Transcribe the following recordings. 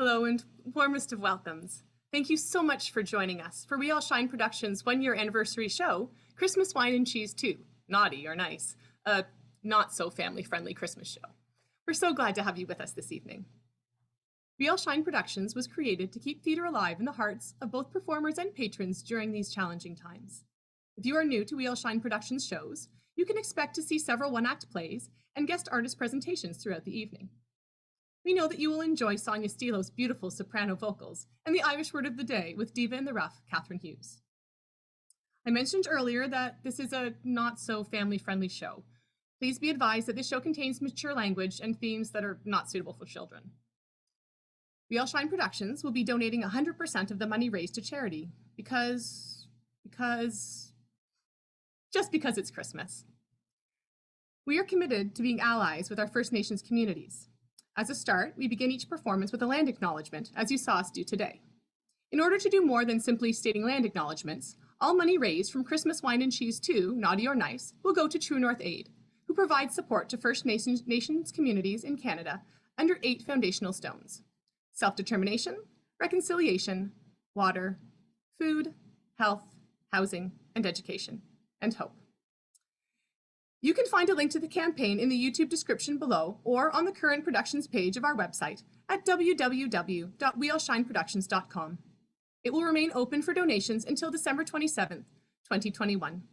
Hello and warmest of welcomes. Thank you so much for joining us for We All Shine Productions' one-year anniversary show, Christmas Wine and Cheese 2, Naughty or Nice, a not-so-family-friendly Christmas show. We're so glad to have you with us this evening. We All Shine Productions was created to keep theatre alive in the hearts of both performers and patrons during these challenging times. If you are new to We All Shine Productions shows, you can expect to see several one-act plays and guest artist presentations throughout the evening. We know that you will enjoy Sonia Stilo's beautiful soprano vocals and the Irish word of the day with Diva in the Rough, Catherine Hughes. I mentioned earlier that this is a not-so-family-friendly show. Please be advised that this show contains mature language and themes that are not suitable for children. We All Shine Productions will be donating 100% of the money raised to charity because it's Christmas. We are committed to being allies with our First Nations communities. As a start, we begin each performance with a land acknowledgement, as you saw us do today. In order to do more than simply stating land acknowledgements, all money raised from Christmas Wine and Cheese 2, Naughty or Nice, will go to True North Aid, who provides support to First Nations communities in Canada under 8 foundational stones: self-determination, reconciliation, water, food, health, housing, and education, and hope. You can find a link to the campaign in the YouTube description below or on the current productions page of our website at www.weallshineproductions.com. It will remain open for donations until December 27th, 2021.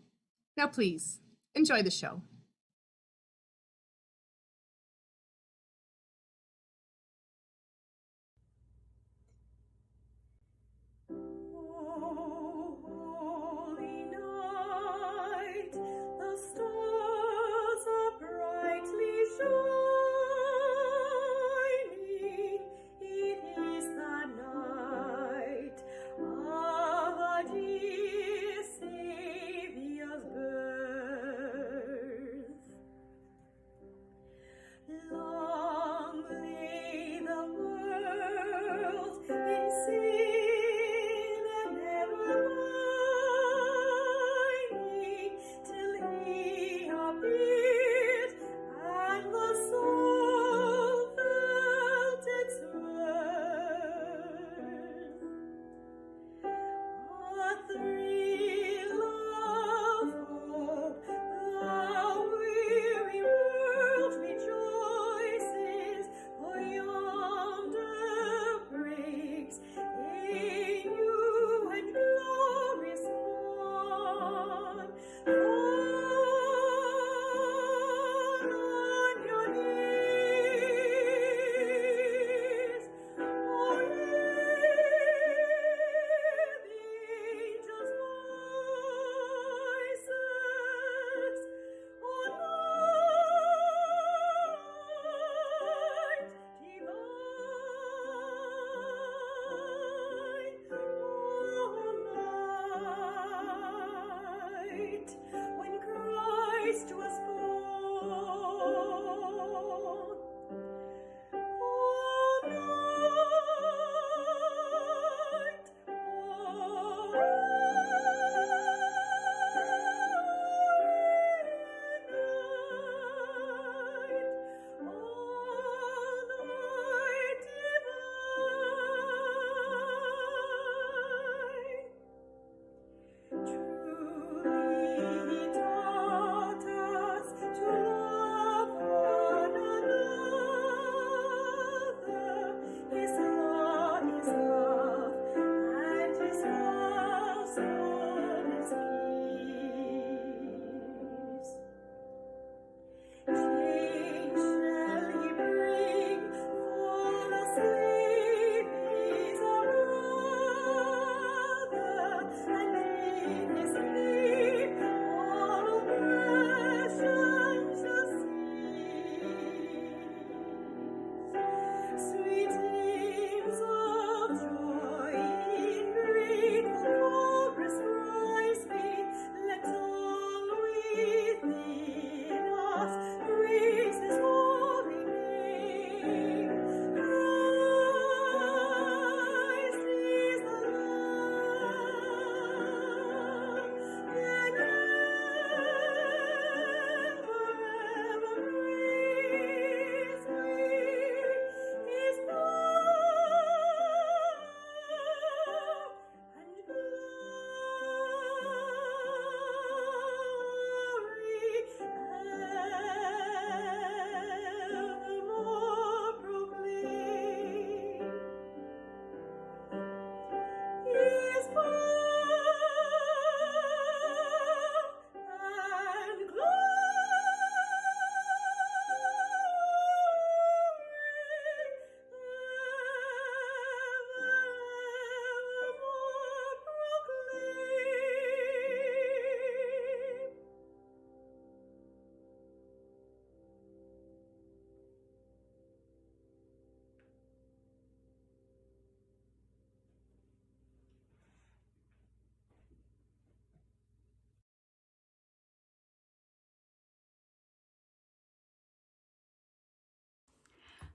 Now please, enjoy the show.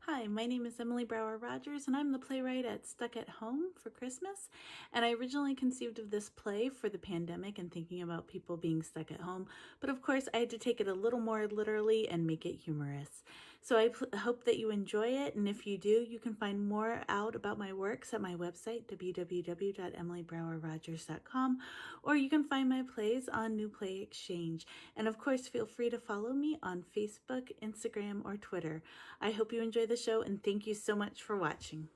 Hi, my name is Emily Brower Rogers, and I'm the playwright at Stuck at Home for Christmas. And I originally conceived of this play for the pandemic and thinking about people being stuck at home. But of course, I had to take it a little more literally and make it humorous. So I hope that you enjoy it. And if you do, you can find more out about my works at my website, www.emilybrowerrogers.com, or you can find my plays on New Play Exchange. And of course, feel free to follow me on Facebook, Instagram, or Twitter. I hope you enjoy the show and thank you so much for watching.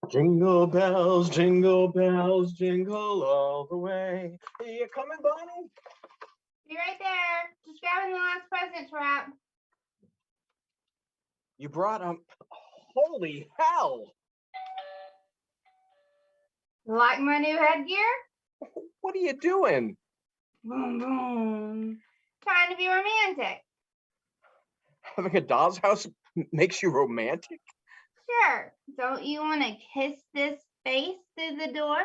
Jingle bells, jingle all the way. Are you coming, Bonnie? Be right there. Just grabbing the last presents wrap. You brought holy hell! Like my new headgear? What are you doing? Boom, boom. Trying to be romantic. Having a doll's house makes you romantic? Sure. Don't you want to kiss this face through the door?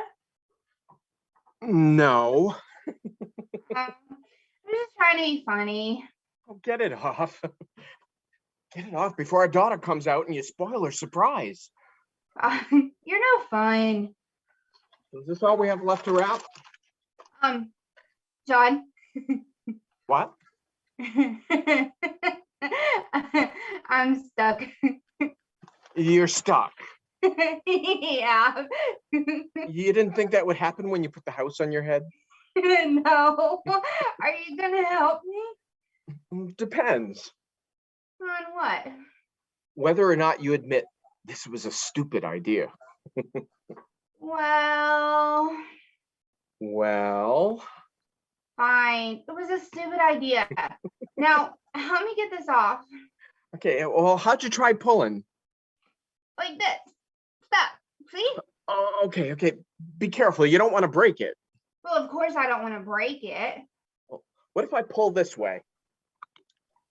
No. I'm just trying to be funny. Oh, get it off. Get it off before our daughter comes out and you spoil her surprise. You're no fun. Is this all we have left to wrap? John. What? I'm stuck. You're stuck. Yeah. You didn't think that would happen when you put the house on your head? No. Are you gonna help me? Depends. On what? Whether or not you admit this was a stupid idea. Well, fine. It was a stupid idea. Now, help me get this off. Okay, well, how'd you try pulling? Like this. Stop. See? Oh, okay. Be careful. You don't want to break it. Well, of course I don't want to break it. What if I pull this way?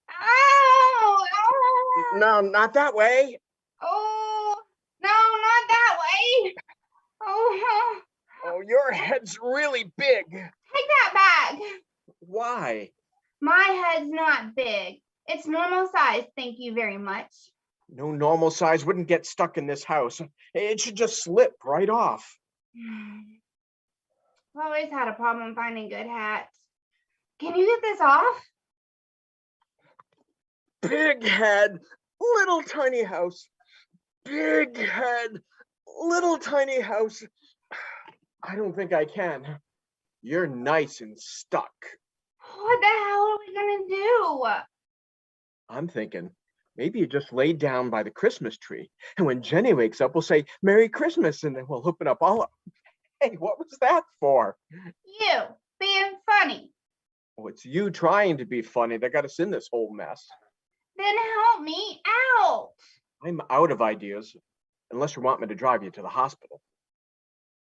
Ow! Ow! No, not that way. Oh, no, not that way. Oh, Oh, your head's really big. take that back. Why? My head's not big. It's normal size, thank you very much. No normal size wouldn't get stuck in this house. It should just slip right off. I've always had a problem finding good hats. Can you get this off? Big head, little tiny house. Big head, little tiny house. I don't think I can. You're nice and stuck. What the hell are we gonna do? I'm thinking maybe you just lay down by the Christmas tree, and when Jenny wakes up, we'll say Merry Christmas, and then we'll open up all. Hey, what was that for? You being funny. Oh, it's you trying to be funny that got us in this whole mess. Then help me out. I'm out of ideas, unless you want me to drive you to the hospital.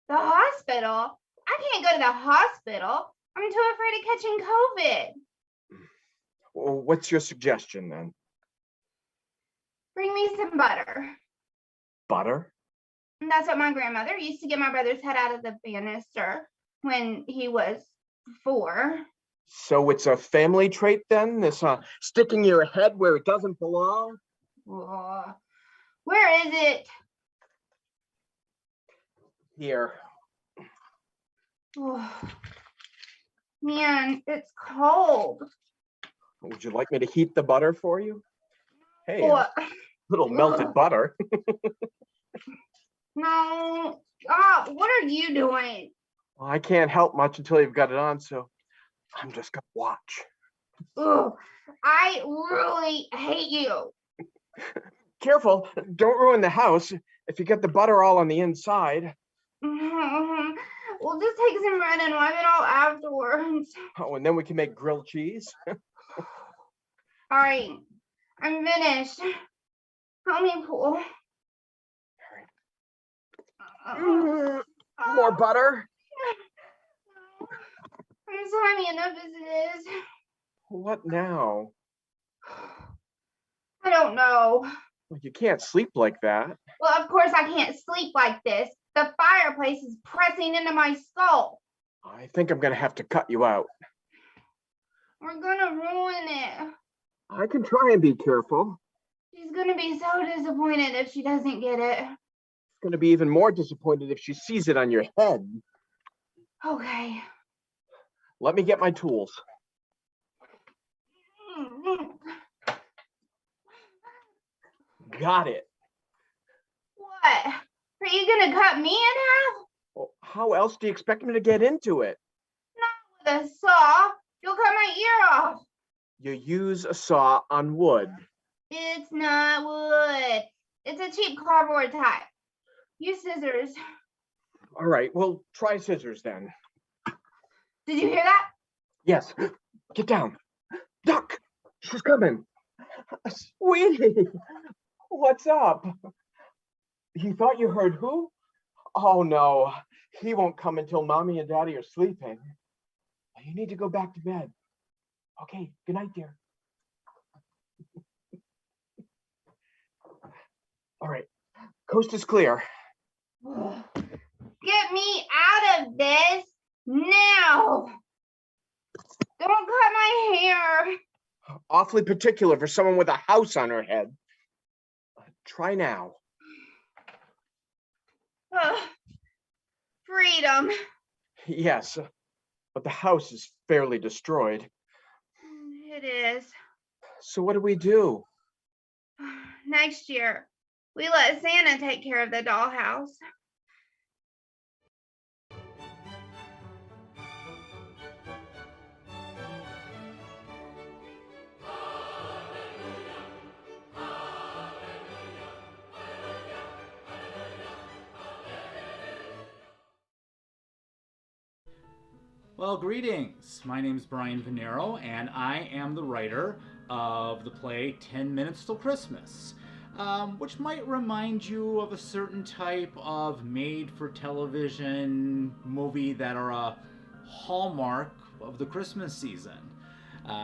The hospital? I can't go to the hospital. I'm too afraid of catching COVID. Well, what's your suggestion then? Bring me some butter. Butter? And that's what my grandmother used to get my brother's head out of the banister when he was 4. So it's a family trait then? This sticking your head where it doesn't belong? Where is it? Here. Oh, man, it's cold. Would you like me to heat the butter for you? Hey, little Ugh. melted butter. No, stop. What are you doing? Well, I can't help much until you've got it on, so I'm just gonna watch. Ugh, I really hate you. Careful, don't ruin the house. If you get the butter all on the inside. We'll just take some bread and wipe it all afterwards. Oh, and then we can make grilled cheese. All right, I'm finished. Help me pull. More butter? I'm slimy enough as it is. What now? I don't know. Well, you can't sleep like that. Well, of course I can't sleep like this. The fireplace is pressing into my skull. I think I'm gonna have to cut you out. We're gonna ruin it. I can try and be careful. She's gonna be so disappointed if she doesn't get it. She's gonna be even more disappointed if she sees it on your head. Okay. Let me get my tools. Got it. What? Are you gonna cut me in half? Well, how else do you expect me to get into it? Not with a saw. You'll cut my ear off. You use a saw on wood. It's not wood. It's a cheap cardboard type. Use scissors. All right, well, try scissors then. Did you hear that? Yes. Get down. Duck. She's coming. Sweetie. What's up? You thought you heard who? Oh, no. He won't come until Mommy and Daddy are sleeping. You need to go back to bed. Okay, good night, dear. All right, coast is clear. Get me out of this now. Don't cut my hair. Awfully particular for someone with a house on her head. Try now. Freedom. Yes, but the house is fairly destroyed. It is. So what do we do? Next year, we let Santa take care of the dollhouse. Well, greetings. My name is Brian Venero, and I am the writer of the play 10 Minutes Till Christmas, which might remind you of a certain type of made-for-television movie that are a hallmark of the Christmas season.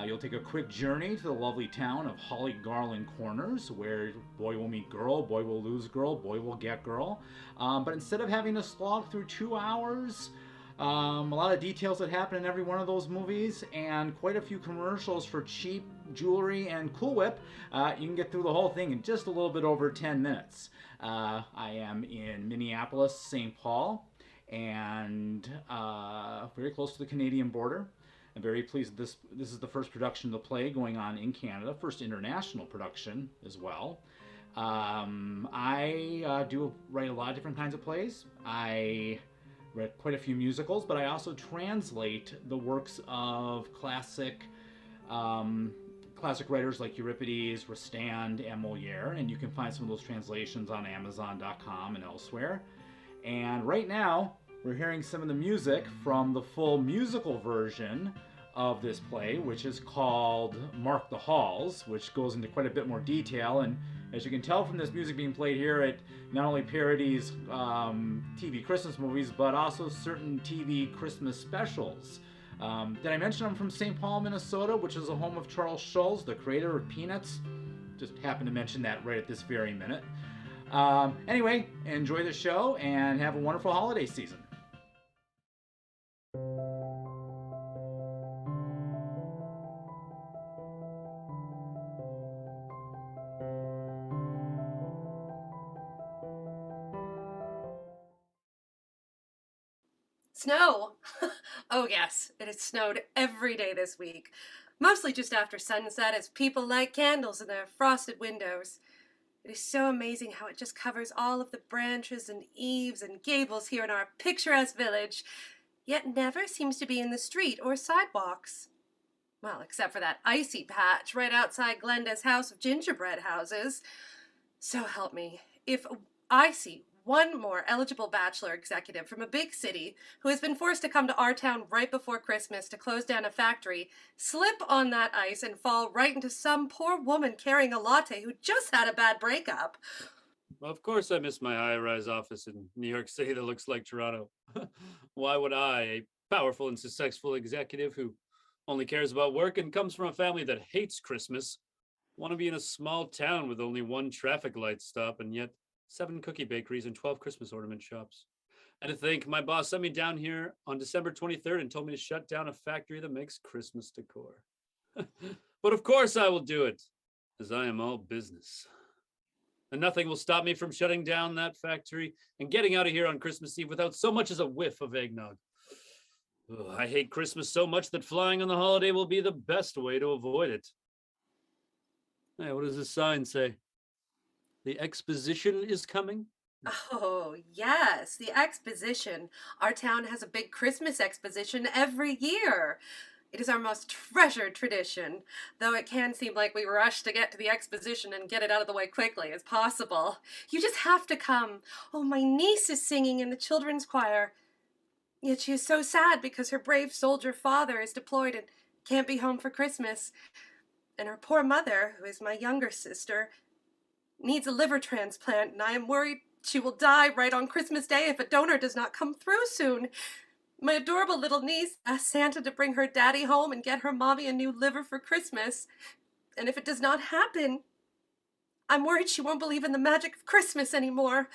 You'll take a quick journey to the lovely town of Holly Garland Corners, where boy will meet girl, boy will lose girl, boy will get girl. But instead of having to slog through 2 hours, a lot of details that happen in every one of those movies, and quite a few commercials for cheap jewelry and Cool Whip, you can get through the whole thing in just a little bit over 10 minutes. I am in Minneapolis, St. Paul, and very close to the Canadian border. I'm very pleased this is the first production of the play going on in Canada, first international production as well. I do write a lot of different kinds of plays. I read quite a few musicals, but I also translate the works of classic writers like Euripides, Rostand, and Moliere, and you can find some of those translations on Amazon.com and elsewhere. And right now, we're hearing some of the music from the full musical version of this play, which is called Mark the Halls, which goes into quite a bit more detail. And as you can tell from this music being played here, it not only parodies TV Christmas movies, but also certain TV Christmas specials. Did I mention I'm from St. Paul, Minnesota, which is the home of Charles Schulz, the creator of Peanuts? Just happened to mention that right at this very minute. Anyway, enjoy the show and have a wonderful holiday season. Snow! Oh yes, it has snowed every day this week. Mostly just after sunset as people light candles in their frosted windows. It is so amazing how it just covers all of the branches and eaves and gables here in our picturesque village, yet never seems to be in the street or sidewalks. Well, except for that icy patch right outside Glenda's house of gingerbread houses. So help me, if I see one more eligible bachelor executive from a big city who has been forced to come to our town right before Christmas to close down a factory, slip on that ice and fall right into some poor woman carrying a latte who just had a bad breakup. Well, of course I miss my high-rise office in New York City that looks like Toronto. Why would I, a powerful and successful executive who only cares about work and comes from a family that hates Christmas, Want to be in a small town with only one traffic light stop and yet 7 cookie bakeries and 12 Christmas ornament shops. And to think, my boss sent me down here on December 23rd and told me to shut down a factory that makes Christmas decor. But of course I will do it, as I am all business. And nothing will stop me from shutting down that factory and getting out of here on Christmas Eve without so much as a whiff of eggnog. Ugh, I hate Christmas so much that flying on the holiday will be the best way to avoid it. Hey, what does this sign say? The exposition is coming? Oh, yes, the exposition. Our town has a big Christmas exposition every year. It is our most treasured tradition, though it can seem like we rush to get to the exposition and get it out of the way quickly as possible. You just have to come. Oh, my niece is singing in the children's choir. Yet she is so sad because her brave soldier father is deployed and can't be home for Christmas. And her poor mother, who is my younger sister, needs a liver transplant, and I am worried she will die right on Christmas Day if a donor does not come through soon. My adorable little niece asked Santa to bring her daddy home and get her mommy a new liver for Christmas. And if it does not happen, I'm worried she won't believe in the magic of Christmas anymore.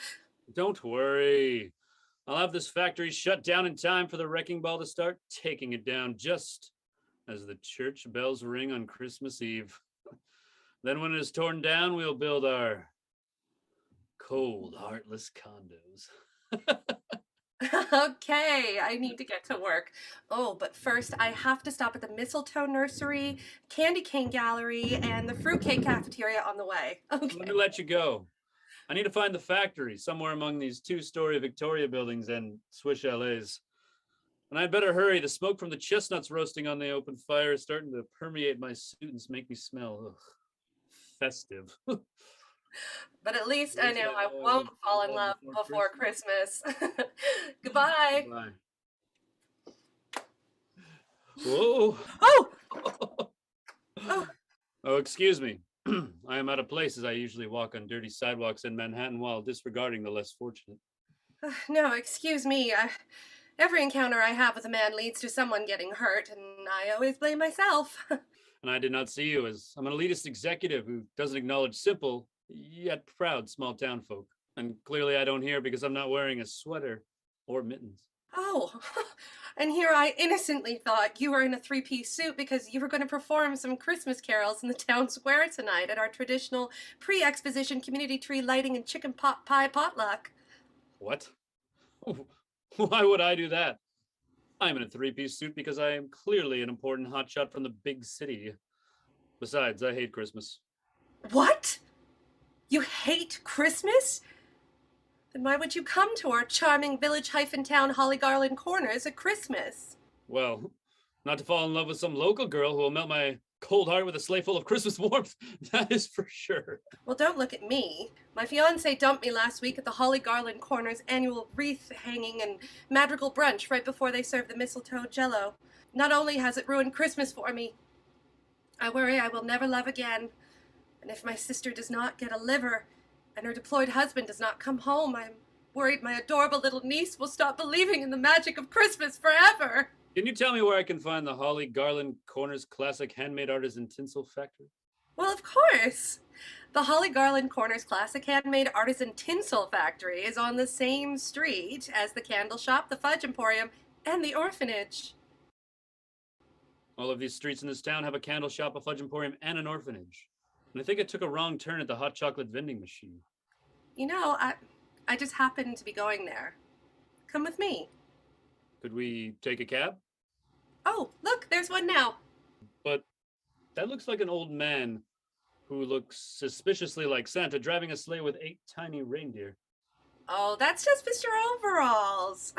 Don't worry. I'll have this factory shut down in time for the wrecking ball to start taking it down just as the church bells ring on Christmas Eve. Then when it is torn down, we'll build our cold, heartless condos. Okay, I need to get to work. Oh, but first I have to stop at the Mistletoe Nursery, Candy Cane Gallery, and the Fruitcake Cafeteria on the way. Okay. Let me let you go. I need to find the factory somewhere among these 2-story Victoria buildings and Swiss chalets. And I'd better hurry. The smoke from the chestnuts roasting on the open fire is starting to permeate my suit and make me smell festive. But at least I know I won't fall in love before Christmas. Goodbye. Bye. Whoa. Oh! Oh, excuse me. I am out of place as I usually walk on dirty sidewalks in Manhattan while disregarding the less fortunate. No, excuse me. Every encounter I have with a man leads to someone getting hurt, and I always blame myself. And I did not see you as I'm an elitist executive who doesn't acknowledge simple, yet proud small town folk. And clearly I don't hear because I'm not wearing a sweater or mittens. Oh, and here I innocently thought you were in a 3-piece suit because you were going to perform some Christmas carols in the town square tonight at our traditional pre-exposition community tree lighting and chicken pot pie potluck. What? Why would I do that? I'm in a 3-piece suit because I am clearly an important hotshot from the big city. Besides, I hate Christmas. What? You hate Christmas? Then why would you come to our charming village-town Holly Garland Corners at Christmas? Well, not to fall in love with some local girl who will melt my cold heart with a sleigh full of Christmas warmth, that is for sure. Well, don't look at me. My fiancé dumped me last week at the Holly Garland Corners annual wreath hanging and madrigal brunch right before they served the mistletoe jello. Not only has it ruined Christmas for me, I worry I will never love again. And if my sister does not get a liver, and her deployed husband does not come home, I'm worried my adorable little niece will stop believing in the magic of Christmas forever. Can you tell me where I can find the Holly Garland Corners Classic Handmade Artisan Tinsel Factory? Well, of course. The Holly Garland Corners Classic Handmade Artisan Tinsel Factory is on the same street as the candle shop, the fudge emporium, and the orphanage. All of these streets in this town have a candle shop, a fudge emporium, and an orphanage. And I think I took a wrong turn at the hot chocolate vending machine. You know, I just happened to be going there. Come with me. Could we take a cab? Oh, look, there's one now. But that looks like an old man who looks suspiciously like Santa driving a sleigh with 8 tiny reindeer. Oh, that's just Mr. Overalls.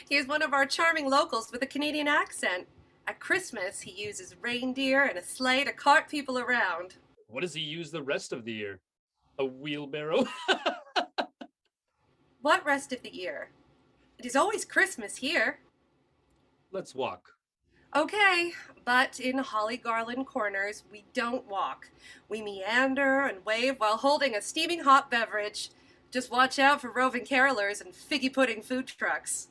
He is one of our charming locals with a Canadian accent. At Christmas, he uses reindeer and a sleigh to cart people around. What does he use the rest of the year? A wheelbarrow? What rest of the year? It is always Christmas here. Let's walk. Okay, but in Holly Garland Corners, we don't walk. We meander and wave while holding a steaming hot beverage. Just watch out for roving carolers and figgy pudding food trucks.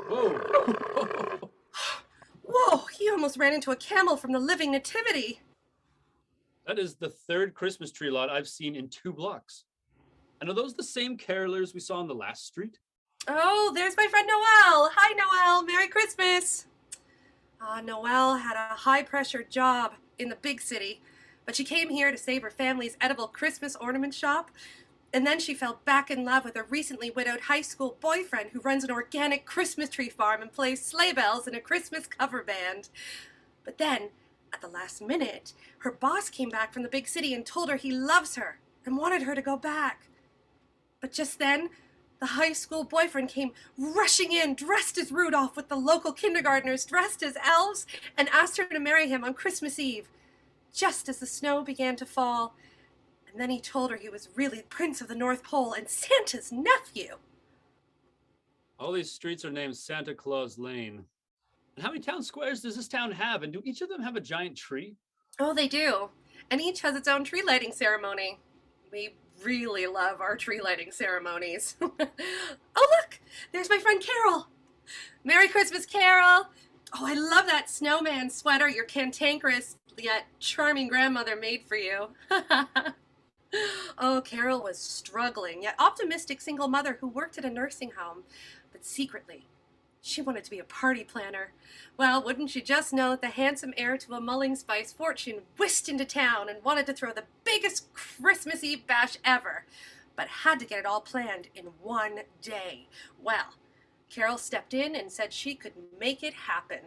Whoa! Whoa, he almost ran into a camel from the Living Nativity. That is the third Christmas tree lot I've seen in 2 blocks. And are those the same carolers we saw on the last street? Oh, there's my friend Noelle. Hi, Noelle. Merry Christmas. Noelle had a high-pressure job in the big city, but she came here to save her family's edible Christmas ornament shop. And then she fell back in love with a recently widowed high school boyfriend who runs an organic Christmas tree farm and plays sleigh bells in a Christmas cover band. But then, at the last minute, her boss came back from the big city and told her he loves her and wanted her to go back. But just then, the high school boyfriend came rushing in, dressed as Rudolph with the local kindergartners dressed as elves, and asked her to marry him on Christmas Eve, just as the snow began to fall. And then he told her he was really Prince of the North Pole and Santa's nephew. All these streets are named Santa Claus Lane. And how many town squares does this town have? And do each of them have a giant tree? Oh, they do. And each has its own tree lighting ceremony. We really love our tree lighting ceremonies. Oh, look! There's my friend Carol. Merry Christmas, Carol! Oh, I love that snowman sweater your cantankerous yet charming grandmother made for you. Oh, Carol was struggling, yet optimistic single mother who worked at a nursing home. But secretly, she wanted to be a party planner. Well, wouldn't you just know that the handsome heir to a mulling spice fortune whisked into town and wanted to throw the biggest Christmas Eve bash ever, but had to get it all planned in one day. Well, Carol stepped in and said she could make it happen,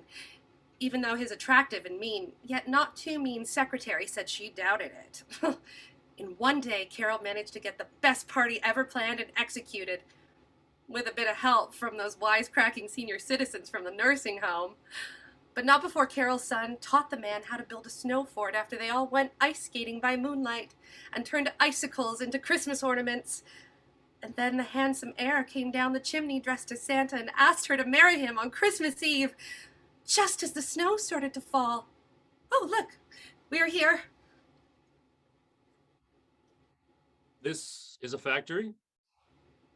even though his attractive and mean, yet not too mean secretary said she doubted it. In one day, Carol managed to get the best party ever planned and executed, with a bit of help from those wisecracking senior citizens from the nursing home. But not before Carol's son taught the man how to build a snow fort after they all went ice skating by moonlight and turned icicles into Christmas ornaments. And then the handsome heir came down the chimney dressed as Santa and asked her to marry him on Christmas Eve, just as the snow started to fall. Oh, look, we're here. This is a factory?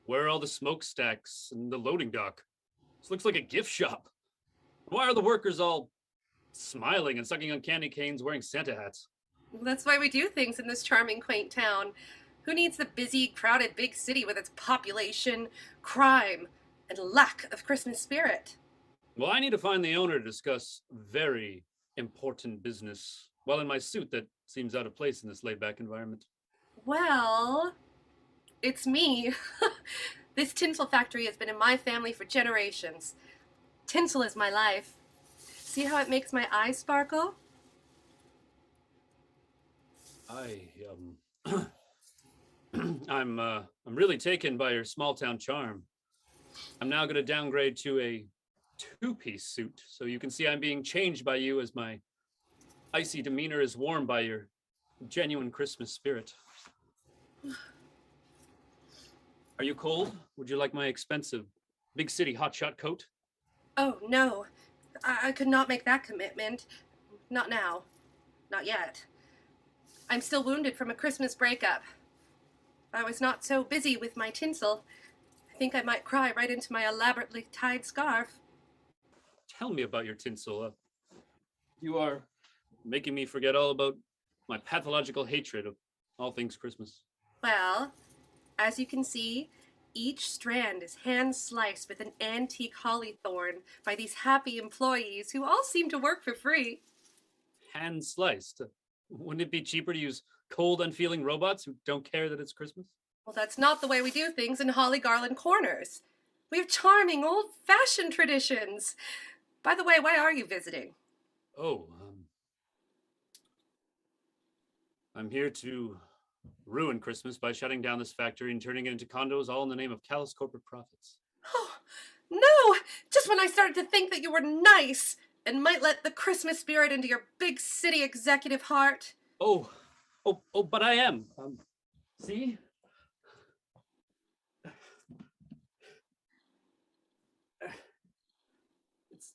Where are all the smokestacks and the loading dock? This looks like a gift shop. Why are the workers all smiling and sucking on candy canes wearing Santa hats? That's why we do things in this charming, quaint town. Who needs the busy, crowded big city with its population, crime, and lack of Christmas spirit? Well, I need to find the owner to discuss very important business while in my suit that seems out of place in this laid-back environment. Well, it's me. This tinsel factory has been in my family for generations. Tinsel is my life. See how it makes my eyes sparkle? I'm really taken by your small town charm. I'm now going to downgrade to a 2-piece suit, so you can see I'm being changed by you as my icy demeanor is warmed by your genuine Christmas spirit. Are you cold? Would you like my expensive big city hotshot coat? Oh, no. I could not make that commitment. Not now. Not yet. I'm still wounded from a Christmas breakup. If I was not so busy with my tinsel, I think I might cry right into my elaborately tied scarf. Tell me about your tinsel. You are making me forget all about my pathological hatred of all things Christmas. Well, as you can see, each strand is hand-sliced with an antique holly thorn by these happy employees who all seem to work for free. Hand sliced. Wouldn't it be cheaper to use cold, unfeeling robots who don't care that it's Christmas? Well, that's not the way we do things in Holly Garland Corners. We have charming, old-fashioned traditions. By the way, why are you visiting? Oh, I'm here to ruin Christmas by shutting down this factory and turning it into condos, all in the name of callous corporate profits. Oh, no! Just when I started to think that you were nice and might let the Christmas spirit into your big city executive heart. Oh, but I am. See? It's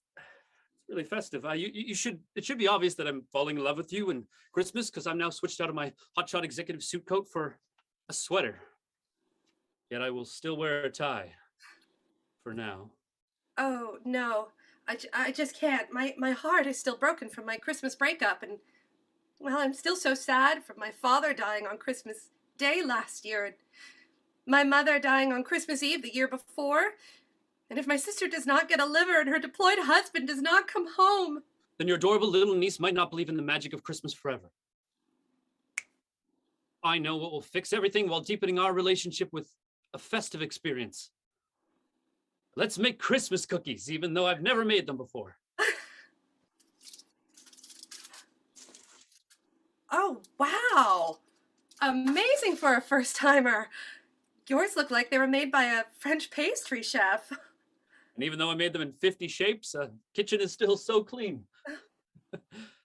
really festive. It should be obvious that I'm falling in love with you and Christmas because I'm now switched out of my hotshot executive suit coat for a sweater. Yet I will still wear a tie for now. Oh, no. I just can't. My heart is still broken from my Christmas breakup, and, well, I'm still so sad from my father dying on Christmas Day last year, and my mother dying on Christmas Eve the year before. And if my sister does not get a liver and her deployed husband does not come home, Then your adorable little niece might not believe in the magic of Christmas forever. I know what will fix everything while deepening our relationship with a festive experience. Let's make Christmas cookies, even though I've never made them before. oh, wow. Amazing for a first-timer. Yours look like they were made by a French pastry chef. And even though I made them in 50 shapes, kitchen is still so clean.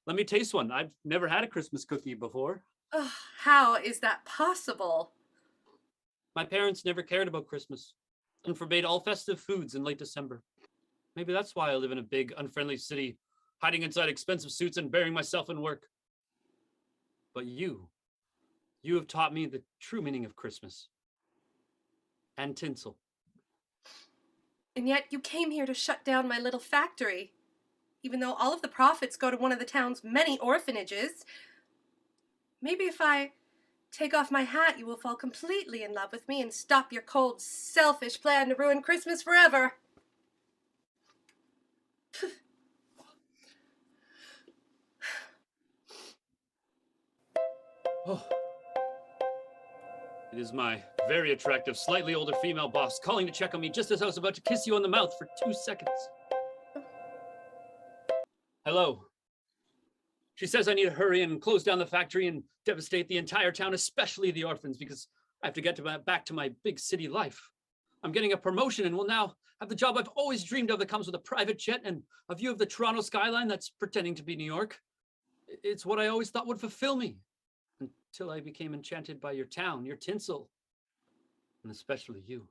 Let me taste one. I've never had a Christmas cookie before. Oh, how is that possible? My parents never cared about Christmas and forbade all festive foods in late December. Maybe that's why I live in a big, unfriendly city, hiding inside expensive suits and burying myself in work. But you have taught me the true meaning of Christmas and tinsel. And yet you came here to shut down my little factory, even though all of the profits go to one of the town's many orphanages. Maybe if I take off my hat, you will fall completely in love with me and stop your cold, selfish plan to ruin Christmas forever. Oh. It is my very attractive, slightly older female boss calling to check on me just as I was about to kiss you on the mouth for 2 seconds. Hello. She says I need to hurry and close down the factory and devastate the entire town, especially the orphans, because I have to get back to my big city life. I'm getting a promotion and will now have the job I've always dreamed of that comes with a private jet and a view of the Toronto skyline that's pretending to be New York. It's what I always thought would fulfill me, until I became enchanted by your town, your tinsel, and especially you.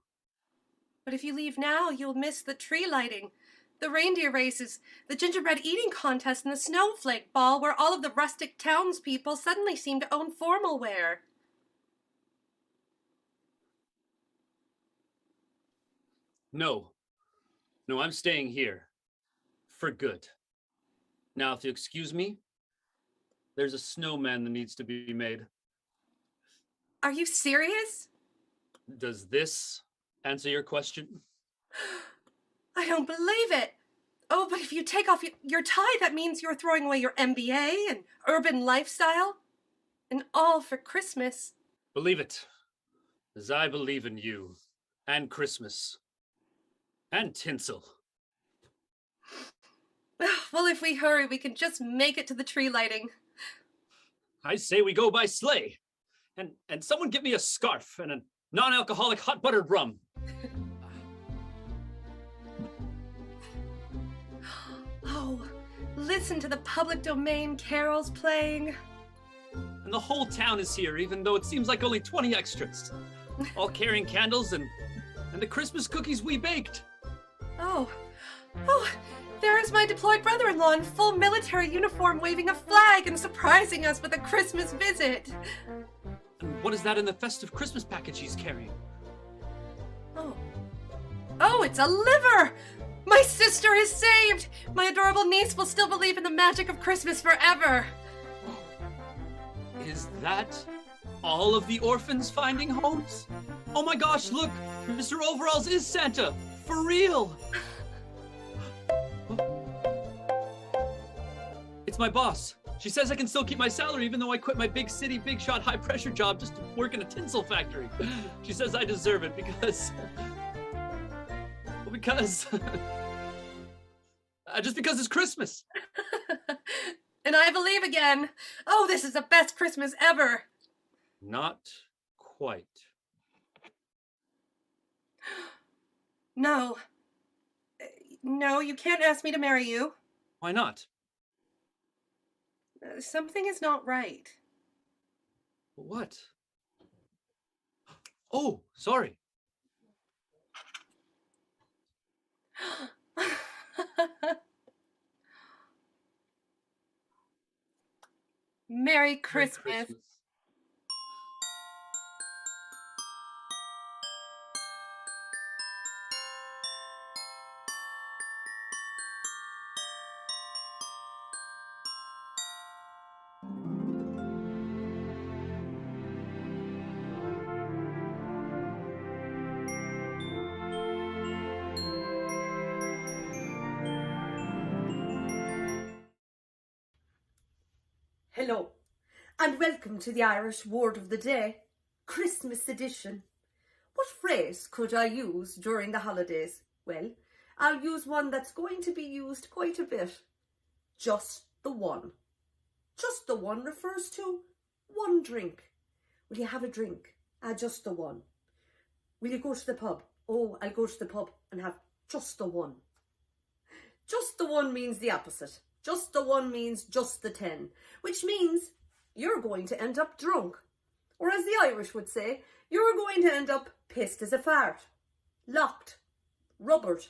But if you leave now, you'll miss the tree lighting, the reindeer races, the gingerbread eating contest, and the snowflake ball where all of the rustic townspeople suddenly seem to own formal wear. No, I'm staying here. For good. Now, if you excuse me, there's a snowman that needs to be made. Are you serious? Does this answer your question? I don't believe it. Oh, but if you take off your tie, that means you're throwing away your MBA and urban lifestyle. And all for Christmas. Believe it, as I believe in you, and Christmas, and tinsel. Well, if we hurry, we can just make it to the tree lighting. I say we go by sleigh. And someone get me a scarf and a non-alcoholic hot buttered rum. Oh, listen to the public domain carols playing. And the whole town is here, even though it seems like only 20 extras. All carrying candles and the Christmas cookies we baked. Oh, there is my deployed brother-in-law in full military uniform waving a flag and surprising us with a Christmas visit. And what is that in the festive Christmas package he's carrying? Oh, it's a liver! My sister is saved! My adorable niece will still believe in the magic of Christmas forever. Is that all of the orphans finding homes? Oh my gosh, look! Mr. Overalls is Santa! For real! It's my boss. She says I can still keep my salary even though I quit my big city, big shot, high pressure job just to work in a tinsel factory. She says I deserve it because just because it's Christmas. And I believe again. Oh, this is the best Christmas ever. Not quite. No, you can't ask me to marry you. Why not? Something is not right. What? Oh, sorry. Merry Christmas. Merry Christmas. Hello, and welcome to the Irish Word of the Day, Christmas edition. What phrase could I use during the holidays? Well, I'll use one that's going to be used quite a bit. Just the one. Just the one refers to one drink. Will you have a drink? Just the one. Will you go to the pub? Oh, I'll go to the pub and have just the one. Just the one means the opposite. Just the one means just the 10, which means you're going to end up drunk. Or as the Irish would say, you're going to end up pissed as a fart, locked, rubbered,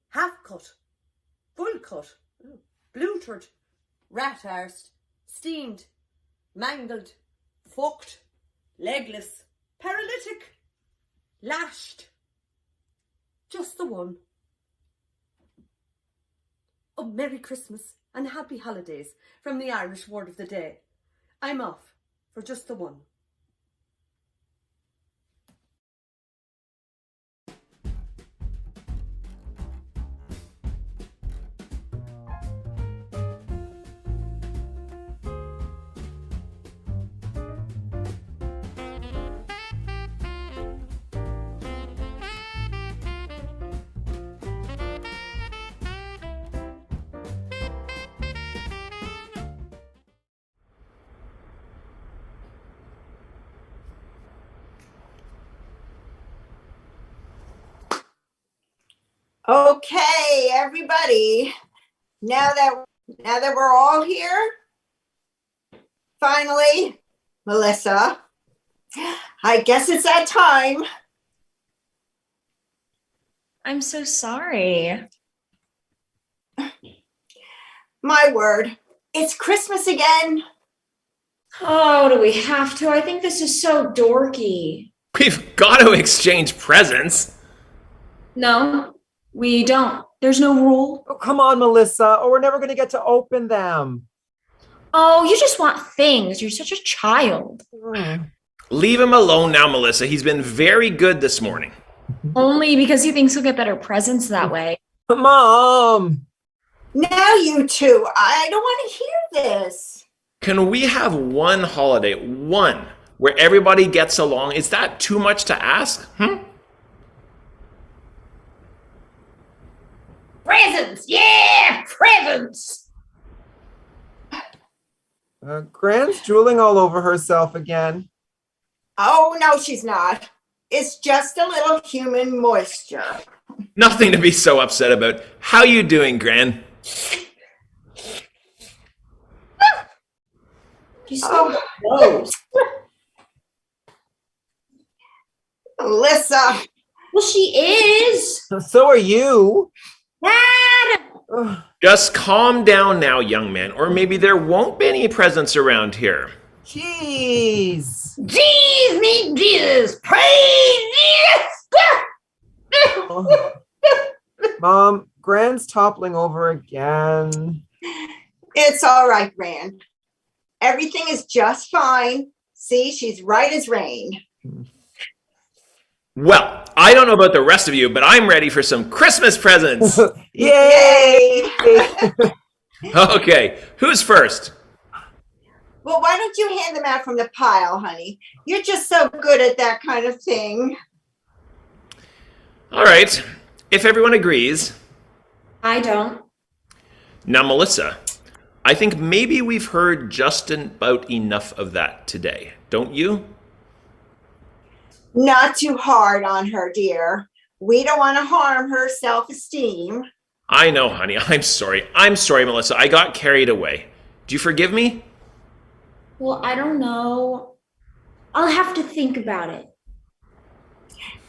half-cut, full-cut, blutered, rat-arsed, steamed, mangled, fucked, legless, paralytic, lashed. Just the one. Oh, Merry Christmas and Happy Holidays from the Irish Word of the Day. I'm off for just the one. Okay, everybody. Now that we're all here, finally, Melissa, I guess it's that time. I'm so sorry. My word, it's Christmas again. Oh, do we have to? I think this is so dorky. We've got to exchange presents. No, we don't. There's no rule. Oh, come on, Melissa, or we're never going to get to open them. Oh, you just want things. You're such a child. Leave him alone now, Melissa. He's been very good this morning. Only because he thinks he'll get better presents that way. Mom! Now you two, I don't want to hear this. Can we have one holiday, one, where everybody gets along? Is that too much to ask? Presents! Yeah! Presents! Gran's drooling all over herself again. Oh, no, she's not. It's just a little human moisture. Nothing to be so upset about. How you doing, Gran? She's so gross. Alyssa. Well, she is. So are you. Dad! Just calm down now, young man, or maybe there won't be any presents around here. Jeez. Jeez, me Jesus. Praise Jesus. Mom, Gran's toppling over again. It's all right, Gran. Everything is just fine. See, she's right as rain. Well, I don't know about the rest of you, but I'm ready for some Christmas presents. Yay! Okay, who's first? Well, why don't you hand them out from the pile, honey? You're just so good at that kind of thing. All right, if everyone agrees. I don't. Now, Melissa, I think maybe we've heard just about enough of that today, don't you? Not too hard on her, dear. We don't want to harm her self-esteem. I know, honey. I'm sorry. I'm sorry, Melissa. I got carried away. Do you forgive me? Well, I don't know. I'll have to think about it.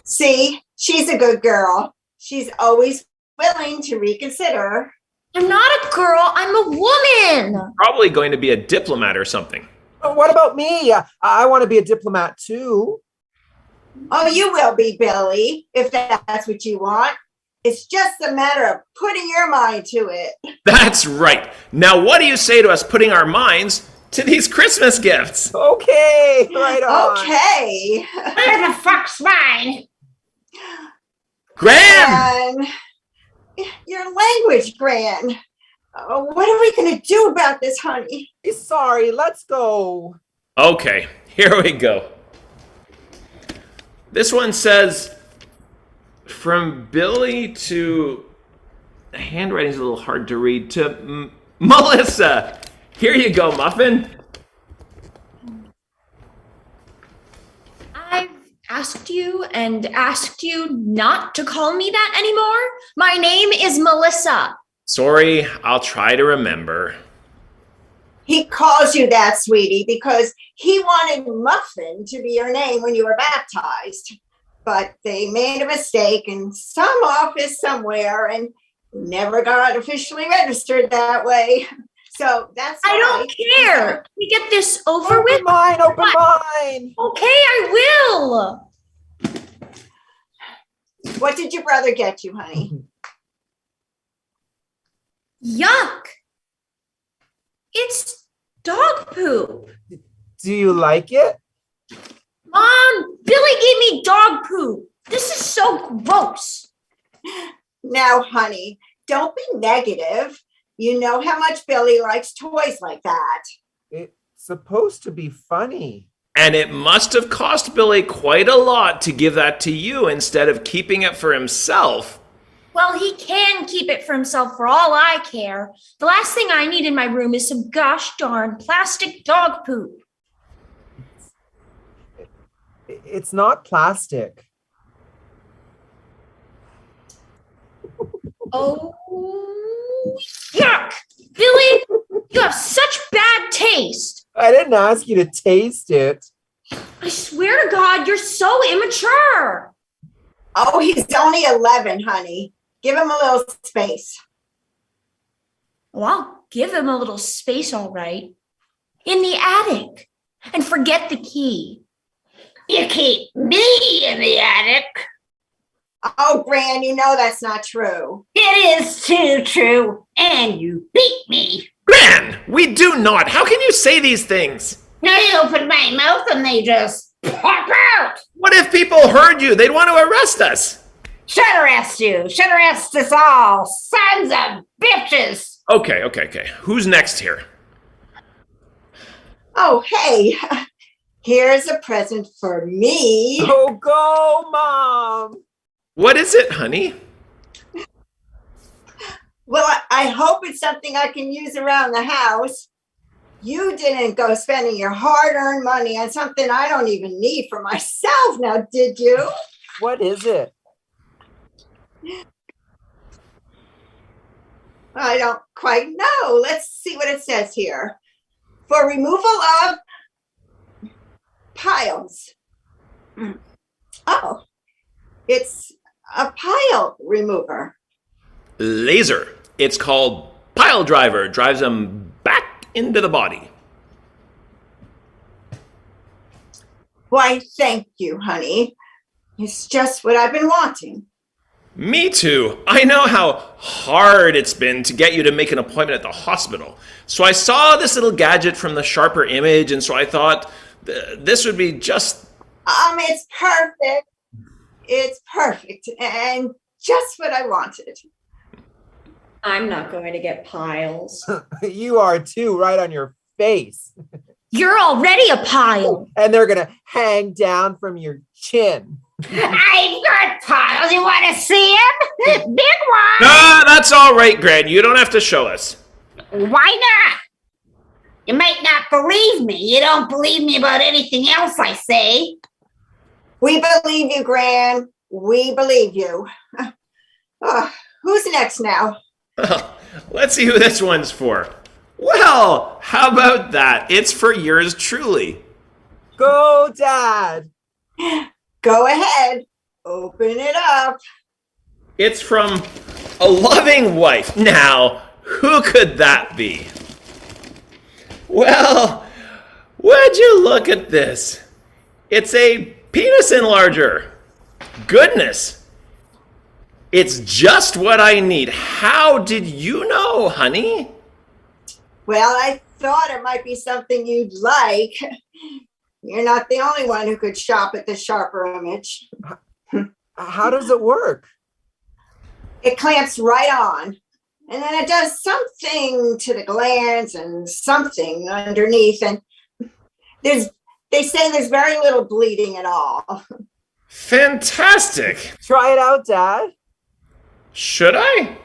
See, she's a good girl. She's always willing to reconsider. I'm not a girl. I'm a woman. Probably going to be a diplomat or something. What about me? I want to be a diplomat too. Oh, you will be, Billy, if that's what you want. It's just a matter of putting your mind to it. That's right. Now, what do you say to us putting our minds to these Christmas gifts? Okay, right on. Okay. Where the fuck's mine? Gran! Your language, Gran. What are we going to do about this, honey? Sorry, let's go. Okay, here we go. This one says, from Billy to... The handwriting's a little hard to read. To Melissa. Here you go, Muffin. I've asked you and asked you not to call me that anymore. My name is Melissa. Sorry, I'll try to remember. He calls you that, sweetie, because he wanted Muffin to be your name when you were baptized. But they made a mistake in some office somewhere and never got officially registered that way. So that's I don't care. We get this over with. Open mine. Okay, I will. What did your brother get you, honey? Yuck. It's dog poop. Do you like it? Mom, Billy gave me dog poop. This is so gross. Now, honey, don't be negative. You know how much Billy likes toys like that. It's supposed to be funny. And it must have cost Billy quite a lot to give that to you instead of keeping it for himself. Well, he can keep it for himself for all I care. The last thing I need in my room is some gosh darn plastic dog poop. It's not plastic. Oh, yuck! Billy, you have such bad taste. I didn't ask you to taste it. I swear to God, you're so immature. Oh, he's only 11, honey. Give him a little space. Well, I'll give him a little space, all right. In the attic. And forget the key. You keep me in the attic. Oh, Gran, you know that's not true. It is too true. And you beat me. Gran, we do not. How can you say these things? I open my mouth and they just pop out. What if people heard you? They'd want to arrest us. Should arrest you. Should arrest us all. Sons of bitches. Okay. Who's next here? Oh, hey, here's a present for me. Oh, go, Mom. What is it, honey? Well, I hope it's something I can use around the house. You didn't go spending your hard-earned money on something I don't even need for myself now, did you? What is it? I don't quite know. Let's see what it says here. For removal of piles. Oh, it's a pile remover. Laser. It's called Pile Driver. Drives them back into the body. Why, thank you, honey. It's just what I've been wanting. Me too. I know how hard it's been to get you to make an appointment at the hospital. So I saw this little gadget from the Sharper Image, and so I thought this would be just... It's perfect. It's perfect and just what I wanted. I'm not going to get piles. You are too, right on your face. You're already a pile. And they're going to hang down from your chin. I've got piles. You want to see them? Big one. No, that's all right, Gran. You don't have to show us. Why not? You might not believe me. You don't believe me about anything else I say. We believe you, Gran. We believe you. Who's next now? Well, let's see who this one's for. Well, how about that? It's for yours truly. Go, Dad. Go ahead. Open it up. It's from a loving wife. Now, who could that be? Well, would you look at this? It's a penis enlarger. Goodness. It's just what I need. How did you know, honey? Well, I thought it might be something you'd like. You're not the only one who could shop at the Sharper Image. How does it work? It clamps right on. and then it does something to the glands and something underneath. And they say there's very little bleeding at all. Fantastic. Try it out, Dad. Should I?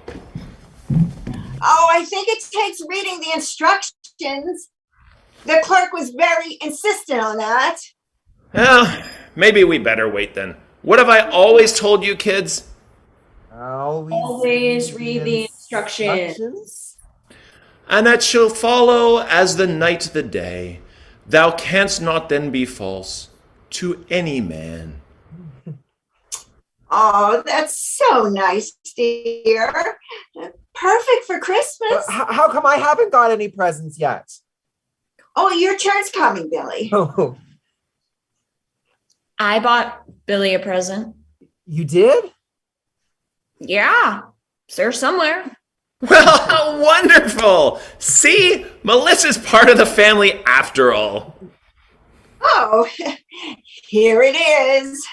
Oh, I think it takes reading the instructions. The clerk was very insistent on that. Well, maybe we better wait then. What have I always told you, kids? Always read the instructions. And that shall follow as the night the day. Thou canst not then be false to any man. Oh, that's so nice, dear. Perfect for Christmas. How come I haven't got any presents yet? Oh, your turn's coming, Billy. Oh, I bought Billy a present. you did? Yeah, it's there somewhere. Well, how wonderful! See, Melissa's part of the family after all. Oh, here it is.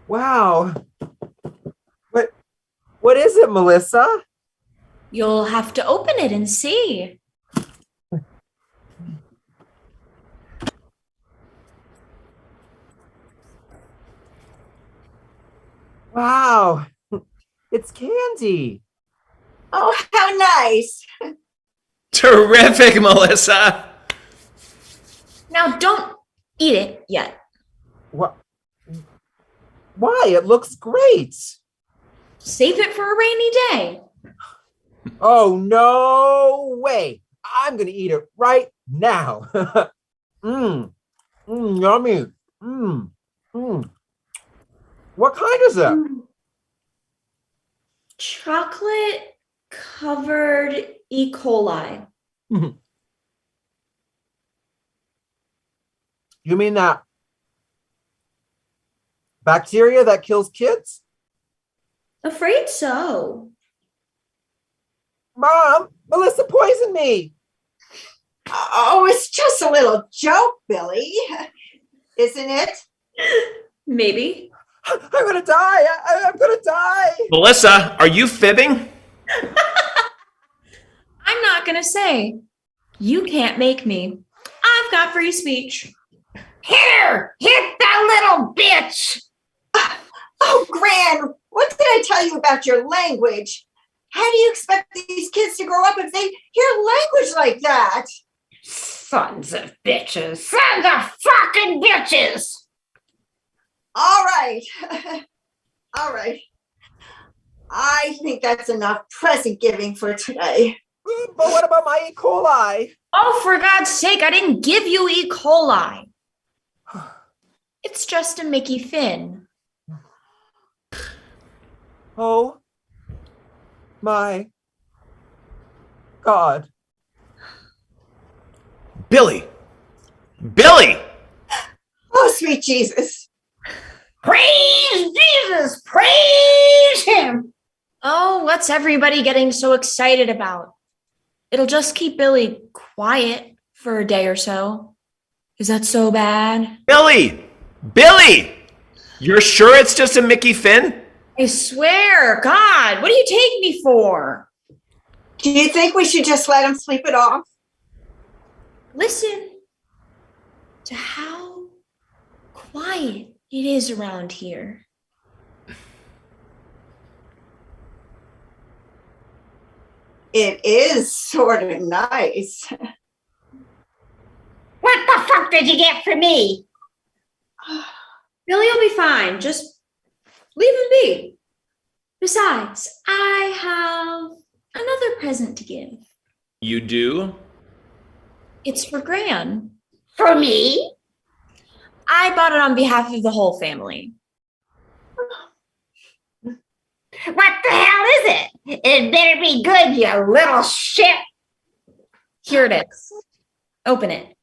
Wow. What is it, Melissa? You'll have to open it and see. Wow. It's candy. Oh, how nice. Terrific, Melissa. Now don't eat it yet. What? Why? It looks great. Save it for a rainy day. Oh, no way. I'm going to eat it right now. Yummy. What kind is it? Chocolate covered E. coli. You mean that bacteria that kills kids? Afraid so. Mom, Melissa poisoned me. Oh, it's just a little joke, Billy. Isn't it? Maybe. I'm gonna die. I'm gonna die. Melissa, are you fibbing? I'm not gonna say. You can't make me. I've got free speech. Hit her! Hit that little bitch! Oh, Gran, what did I tell you about your language? How do you expect these kids to grow up if they hear language like that? Sons of bitches! Sons of fucking bitches! All right. All right. I think that's enough present giving for today. But what about my E. coli? Oh, for God's sake, I didn't give you E. coli. It's just a Mickey Finn. Oh my God. Billy! Billy! Oh, sweet Jesus. Praise Jesus! Praise him! Oh, what's everybody getting so excited about? It'll just keep Billy quiet for a day or so. Is that so bad? Billy! Billy! You're sure it's just a Mickey Finn? I swear, God, what do you take me for? Do you think we should just let him sleep it off? Listen to how quiet it is around here. It is sort of nice. What the fuck did you get for me? Billy will be fine. Just leave him be. Besides, I have another present to give. You do? It's for Gran. For me? I bought it on behalf of the whole family. What the hell is it? It better be good, you little shit. Here it is. Open it.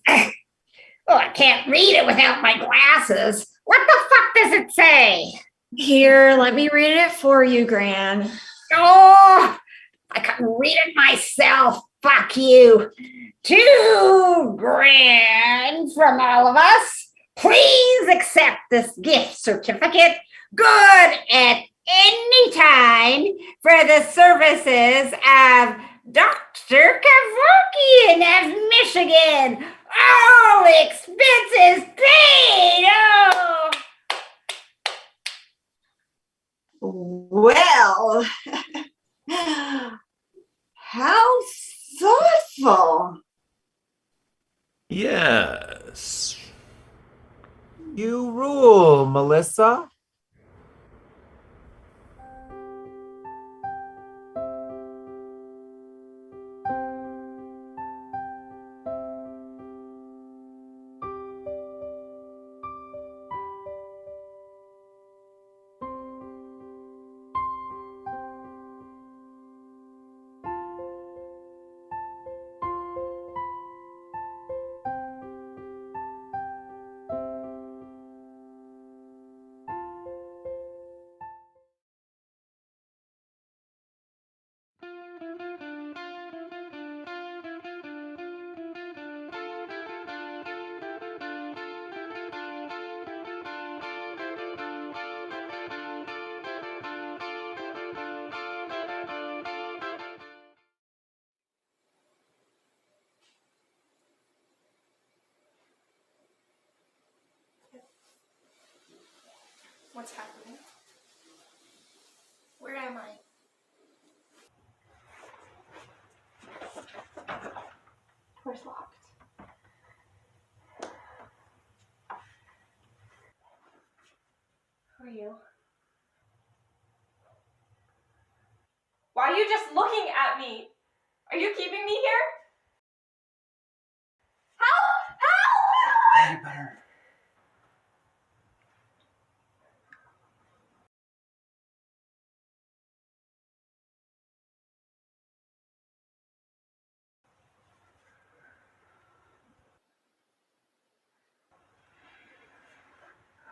Oh, I can't read it without my glasses. What the fuck does it say? Here, let me read it for you, Gran. Oh, I couldn't read it myself. fuck you. $2,000 from all of us. Please accept this gift certificate. Good at any time for the services of Dr. Kevorkian of Michigan. All expenses paid. Oh. Well, how thoughtful. Yes. You rule, Melissa. What's happening? Where am I? Door's locked. Who are you? Why are you just looking at me? Are you keeping me here? Help! Help! You better.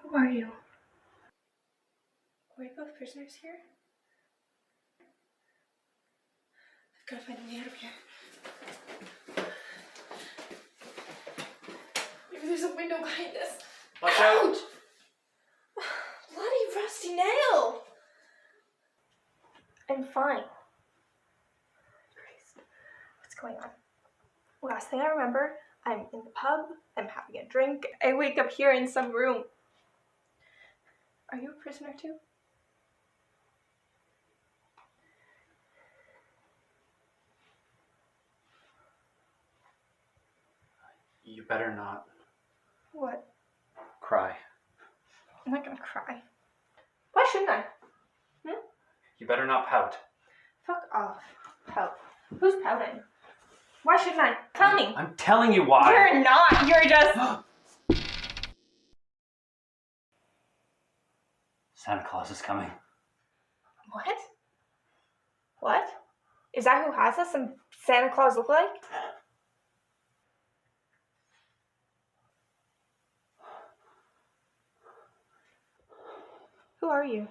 Who are you? Are we both prisoners here? I've got to find a way out of here. Maybe there's a window behind us. Watch out! Ouch! Bloody rusty nail! I'm fine. Christ, what's going on? Last thing I remember, I'm in the pub, I'm having a drink, I wake up here in some room. Are you a prisoner too? You better not What? cry. I'm not gonna cry. Why shouldn't I? You better not pout. Fuck off. Pout. Who's pouting? Why shouldn't I? Tell me. I'm telling you why. You're not. You're just... Santa Claus is coming. What? What? Is that who has us? Some Santa Claus look like? Who are you?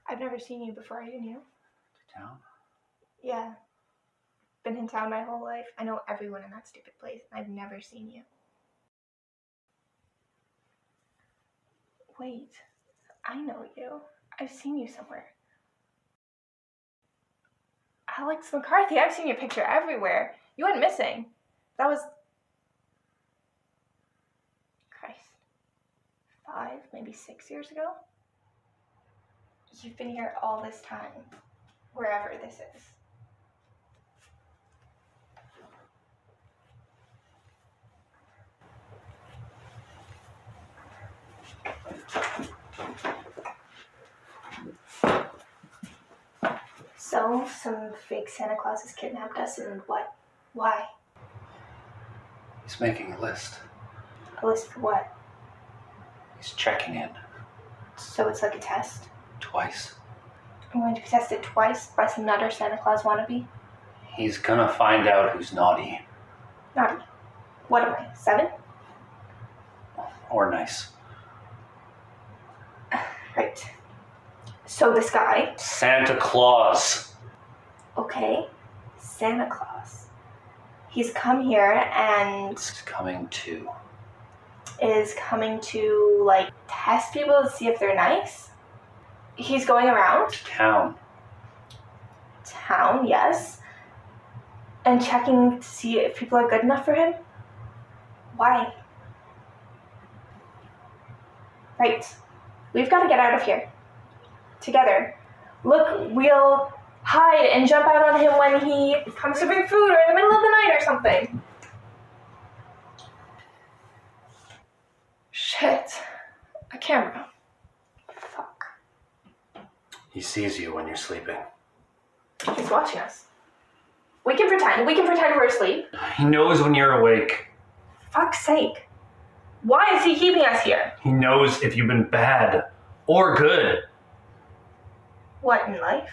I've never seen you before. Are you new? To town? Yeah. Been in town my whole life. I know everyone in that stupid place, and I've never seen you. Wait. I know you. I've seen you somewhere. Alex McCarthy, I've seen your picture everywhere. You went missing. That was... Christ. 5, maybe 6 years ago? You've been here all this time. Wherever this is. So, some fake Santa Claus has kidnapped us, and what? Why? He's making a list. A list for what? He's checking in. So it's like a test? Twice. I'm going to be tested twice by some nutter Santa Claus wannabe? He's gonna find out who's naughty. Naughty. What am I, 7? Or nice. Right. So this guy... Santa Claus. Okay. Santa Claus. He's come here and It's coming to. is coming to, like, test people to see if they're nice. He's going around Town. town, yes, and checking to see if people are good enough for him. Why? Right. We've got to get out of here. Together. Look, we'll hide and jump out on him when he comes to bring food or in the middle of the night or something. Shit. A camera. Fuck. He sees you when you're sleeping. He's watching us. We can pretend. We can pretend we're asleep. He knows when you're awake. Fuck's sake. Why is he keeping us here? He knows if you've been bad or good. What, in life?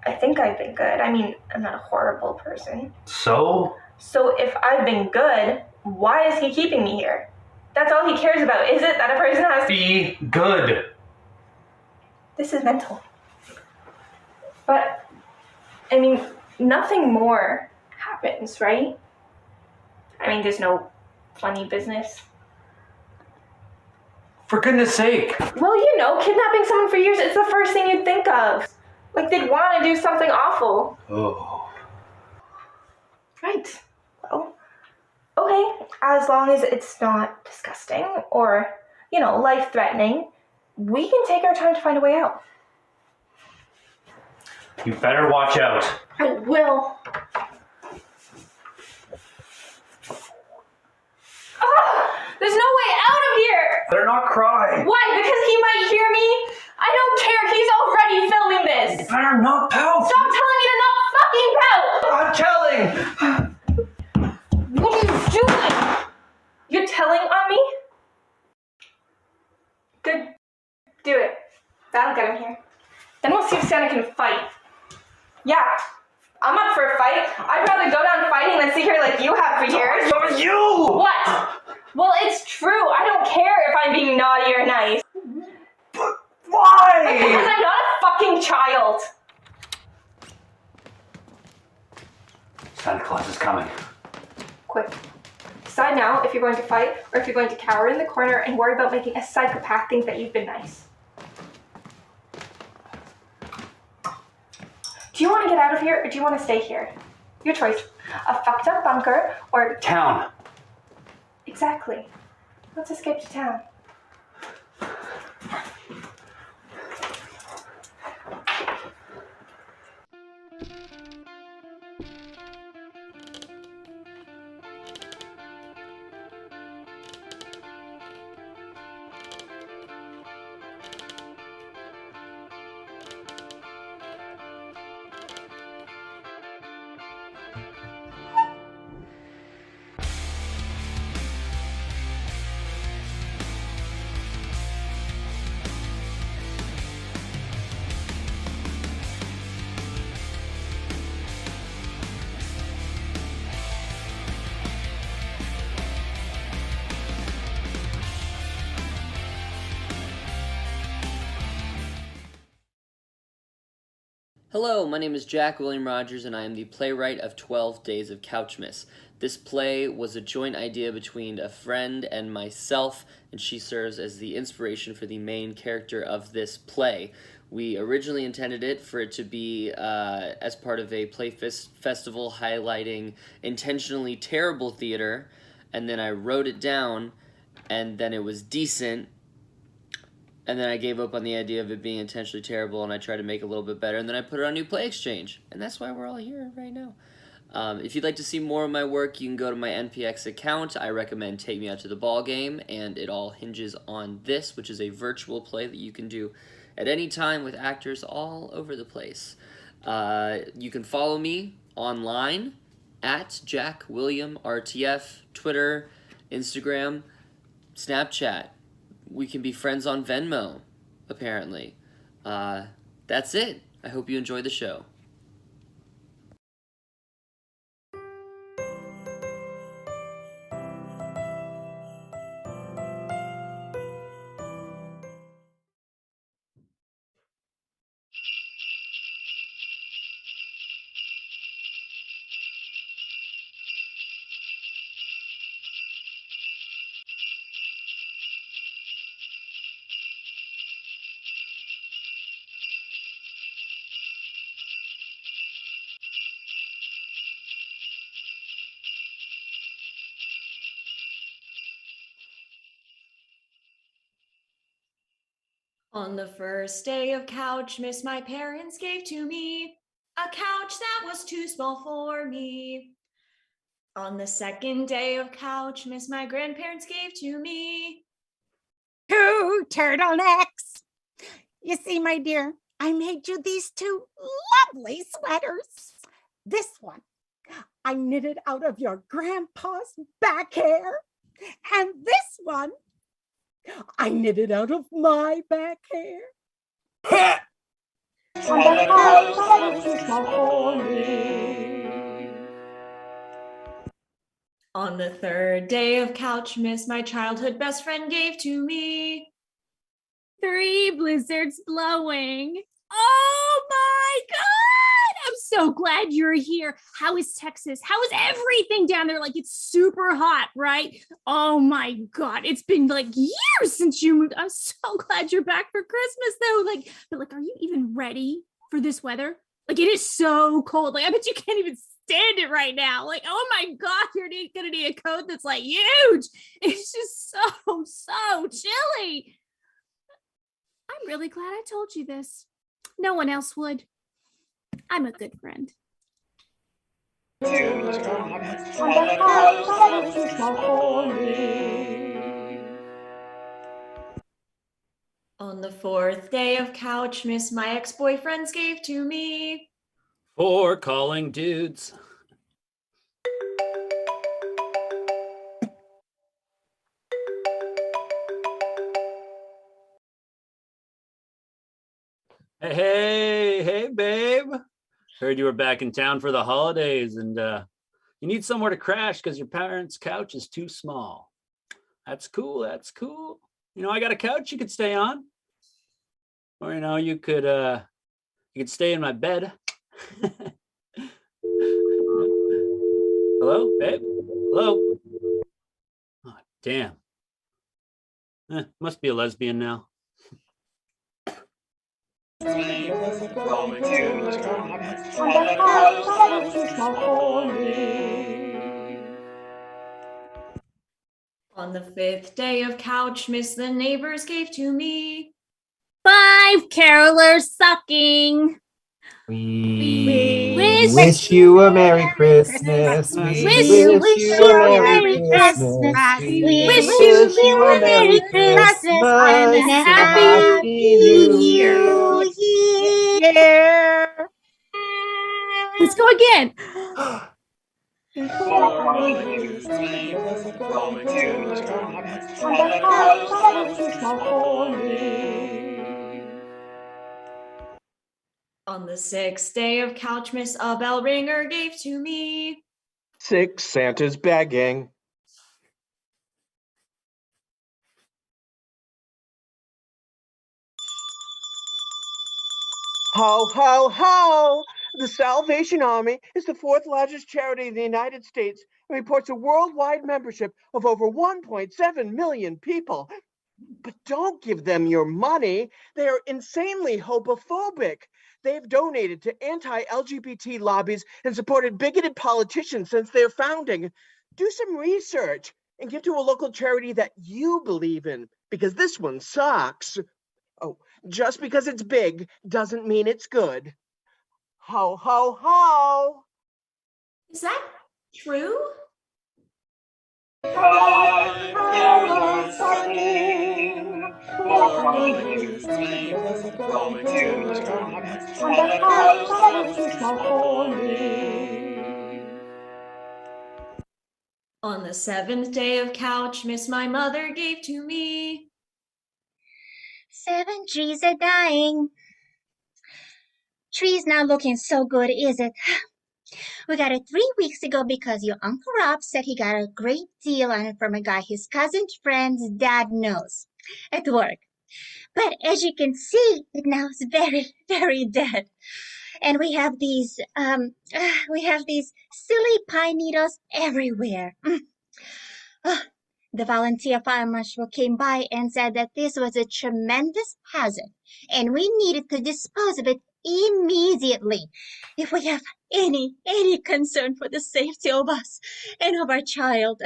I think I've been good. I mean, I'm not a horrible person. So? So if I've been good, why is he keeping me here? That's all he cares about, is it? That a person has to be good. This is mental. But, I mean, nothing more happens, right? I mean, there's no funny business. For goodness sake. Well, you know, kidnapping someone for years, it's the first thing you'd think of. Like, they'd want to do something awful. Oh. Right. Well, okay, as long as it's not disgusting or, you know, life-threatening, we can take our time to find a way out. You better watch out. I will. There's no way out of here! Better not cry. Why? Because he might hear me? I don't care, he's already filming this! You better not pout! Stop telling me to not fucking pout! I'm telling! What are you doing? You're telling on me? Good. Do it. That'll get him here. Then we'll see if Santa can fight. Yeah, I'm up for a fight. I'd rather go down fighting than sit here like you have for years. So are you! What? Well, it's true. I don't care if I'm being naughty or nice. But why? Because I'm not a fucking child. Santa Claus is coming. Quick. Decide now if you're going to fight or if you're going to cower in the corner and worry about making a psychopath think that you've been nice. Do you want to get out of here or do you want to stay here? Your choice. A fucked up bunker or... Town. Exactly. Let's escape to town. Hello, my name is Jack William Rogers, and I am the playwright of 12 Days of Couchmas. This play was a joint idea between a friend and myself, and she serves as the inspiration for the main character of this play. We originally intended it for it to be as part of a play festival highlighting intentionally terrible theater, and then I wrote it down, and then it was decent, and then I gave up on the idea of it being intentionally terrible, and I tried to make it a little bit better, and then I put it on New Play Exchange, and that's why we're all here right now. If you'd like to see more of my work, you can go to my NPX account. I recommend Take Me Out to the Ball Game, and it all hinges on this, which is a virtual play that you can do at any time with actors all over the place. You can follow me online at JackWilliamRTF, Twitter, Instagram, Snapchat. We can be friends on Venmo, apparently. That's it. I hope you enjoy the show. On the first day of Couchmas, my parents gave to me a couch that was too small for me. On the second day of Couchmas, my grandparents gave to me 2 turtlenecks. You see, my dear, I made you these 2 lovely sweaters. This one, I knitted out of your grandpa's back hair. And this one, I knitted out of my back hair. And the couch that was too small for me. On the third day of Couchmas, my childhood best friend gave to me 3 blizzards blowing. Oh my God! I'm so glad you're here. How is Texas? How is everything down there? Like, it's super hot, right? Oh my God. It's been like years since you moved. I'm so glad you're back for Christmas though. But are you even ready for this weather? Like, it is so cold. Like, I bet you can't even stand it right now. Like, oh my God, you're gonna need a coat that's like huge. It's just so chilly. I'm really glad I told you this. No one else would. I'm a good friend. And the couch that was too small for me. On the fourth day of Couchmas, my ex-boyfriends gave to me 4 calling dudes. Hey, babe. Heard you were back in town for the holidays and you need somewhere to crash because your parents' couch is too small. That's cool. I got a couch you could stay on. Or, you could stay in my bed. Hello, babe? Hello? Oh, damn. Must be a lesbian now. And the couch that was too small for me. On the fifth day of Couchmas, the neighbors gave to me 5 carolers sucking. We wish wish you a Merry Christmas. We wish you a Merry Christmas. We wish you a Merry Christmas and a Happy New Year. Let's go again. And the couch that was too small for me. On the sixth day of Couchmas, a bell ringer gave to me 6 Santas begging. Ho, ho, ho! The Salvation Army is the 4th largest charity in the United States and reports a worldwide membership of over 1.7 million people. But don't give them your money. They are insanely homophobic. They've donated to anti-LGBT lobbies and supported bigoted politicians since their founding. Do some research and give to a local charity that you believe in, because this one sucks. Oh, just because it's big doesn't mean it's good. Ho, ho, ho! Is that true? On the seventh day of Couchmas, my mother gave to me 7 trees are dying. Tree's not looking so good, is it? We got it 3 weeks ago because your Uncle Rob said he got a great deal on it from a guy his cousin's friend's dad knows at work. But as you can see, it now is very, very dead. And we have these silly pine needles everywhere. The volunteer fire marshal came by and said that this was a tremendous hazard and we needed to dispose of it immediately if we have any concern for the safety of us and of our child.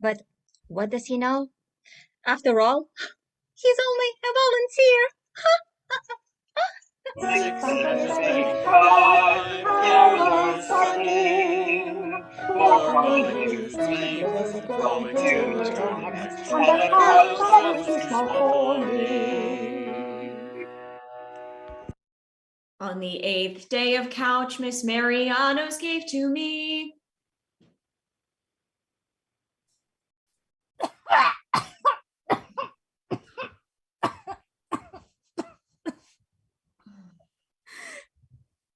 But what does he know? After all, He's only a volunteer. On the 8th day of couch, Miss Marianos gave to me.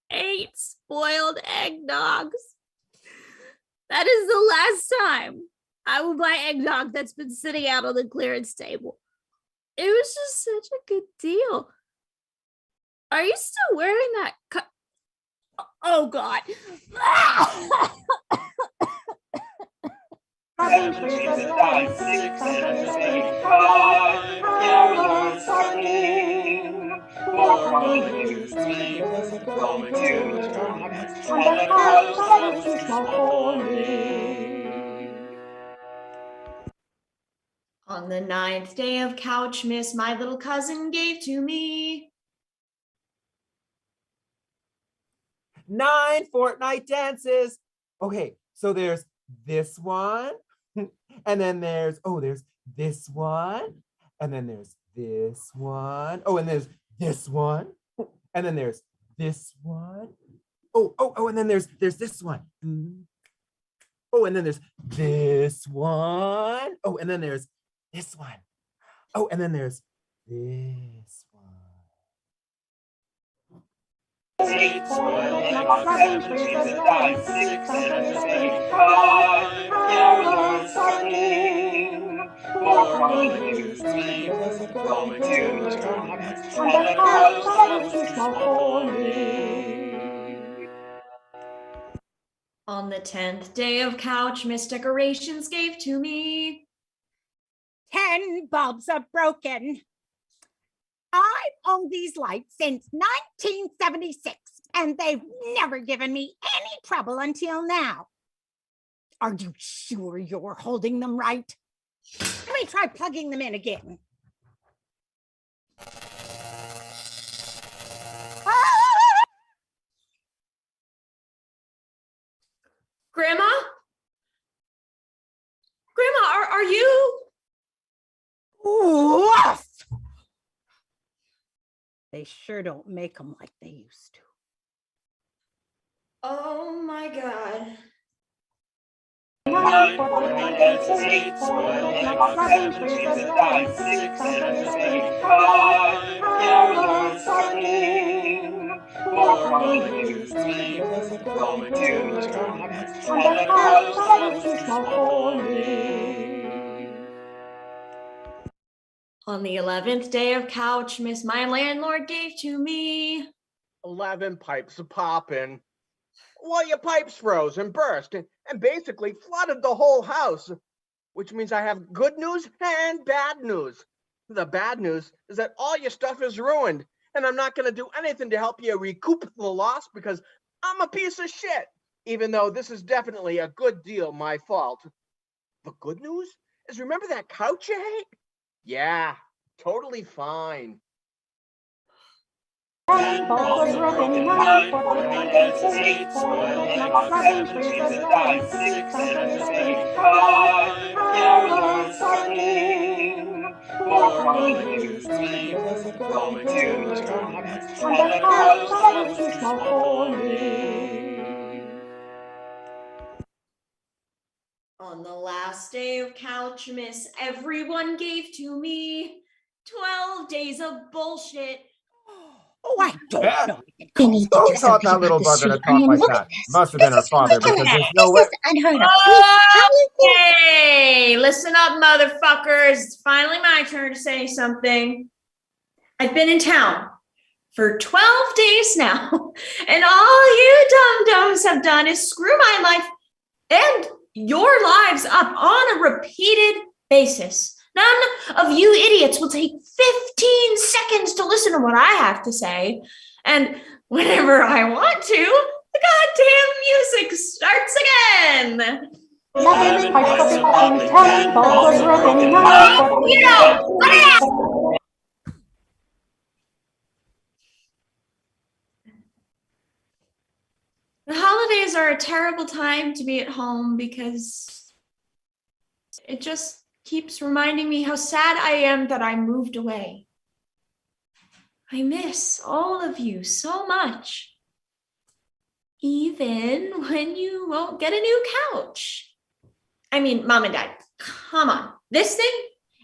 Eight spoiled eggnogs. That is the last time I will buy eggnog that's been sitting out on the clearance table. It was just such a good deal. Are you still wearing that oh God. On the 9th day of couch, Miss, my little cousin gave to me. 9 fortnight dances. Okay, so there's this one, and then there's this one, and then there's this one. Oh, and there's this one, and then there's this one. Oh, and then there's this one. Oh, and then there's this one. Oh, and then there's this one. Oh, and then there's this one. On the 10th day of couch, Miss Decorations gave to me. 10 bulbs are broken. I've owned these lights since 1976, and they've never given me any trouble until now. Are you sure you're holding them right? Let me try plugging them in again. Grandma? Grandma, are you? Woof! They sure don't make them like they used to. Oh my God. On the 11th day of couch, Miss, my landlord gave to me. 11 pipes popping. Well, your pipes froze and burst and basically flooded the whole house, which means I have good news and bad news. The bad news is that all your stuff is ruined, and I'm not going to do anything to help you recoup the loss because I'm a piece of shit, even though this is definitely a good deal my fault. The good news is, remember that couch you hate? Yeah, totally fine. On the last day of couch, Miss, everyone gave to me 12 days of bullshit. Oh, I don't know. We need to Who do taught something that about little the bugger street. to talk like Look that? at this. Must have been her father, because there's no way. This is unheard of. I mean, how do you think? Hey, listen up, motherfuckers. It's finally my turn to say something. I've been in town for 12 days now, and all you dum-dums have done is screw my life and your lives up on a repeated basis. None of you idiots will take 15 seconds to listen to what I have to say. And whenever I want to, the goddamn music starts again. You know, what The holidays are a terrible time to be at home because it just keeps reminding me how sad I am that I moved away. I miss all of you so much. Even when you won't get a new couch. I mean, Mom and Dad, come on. This thing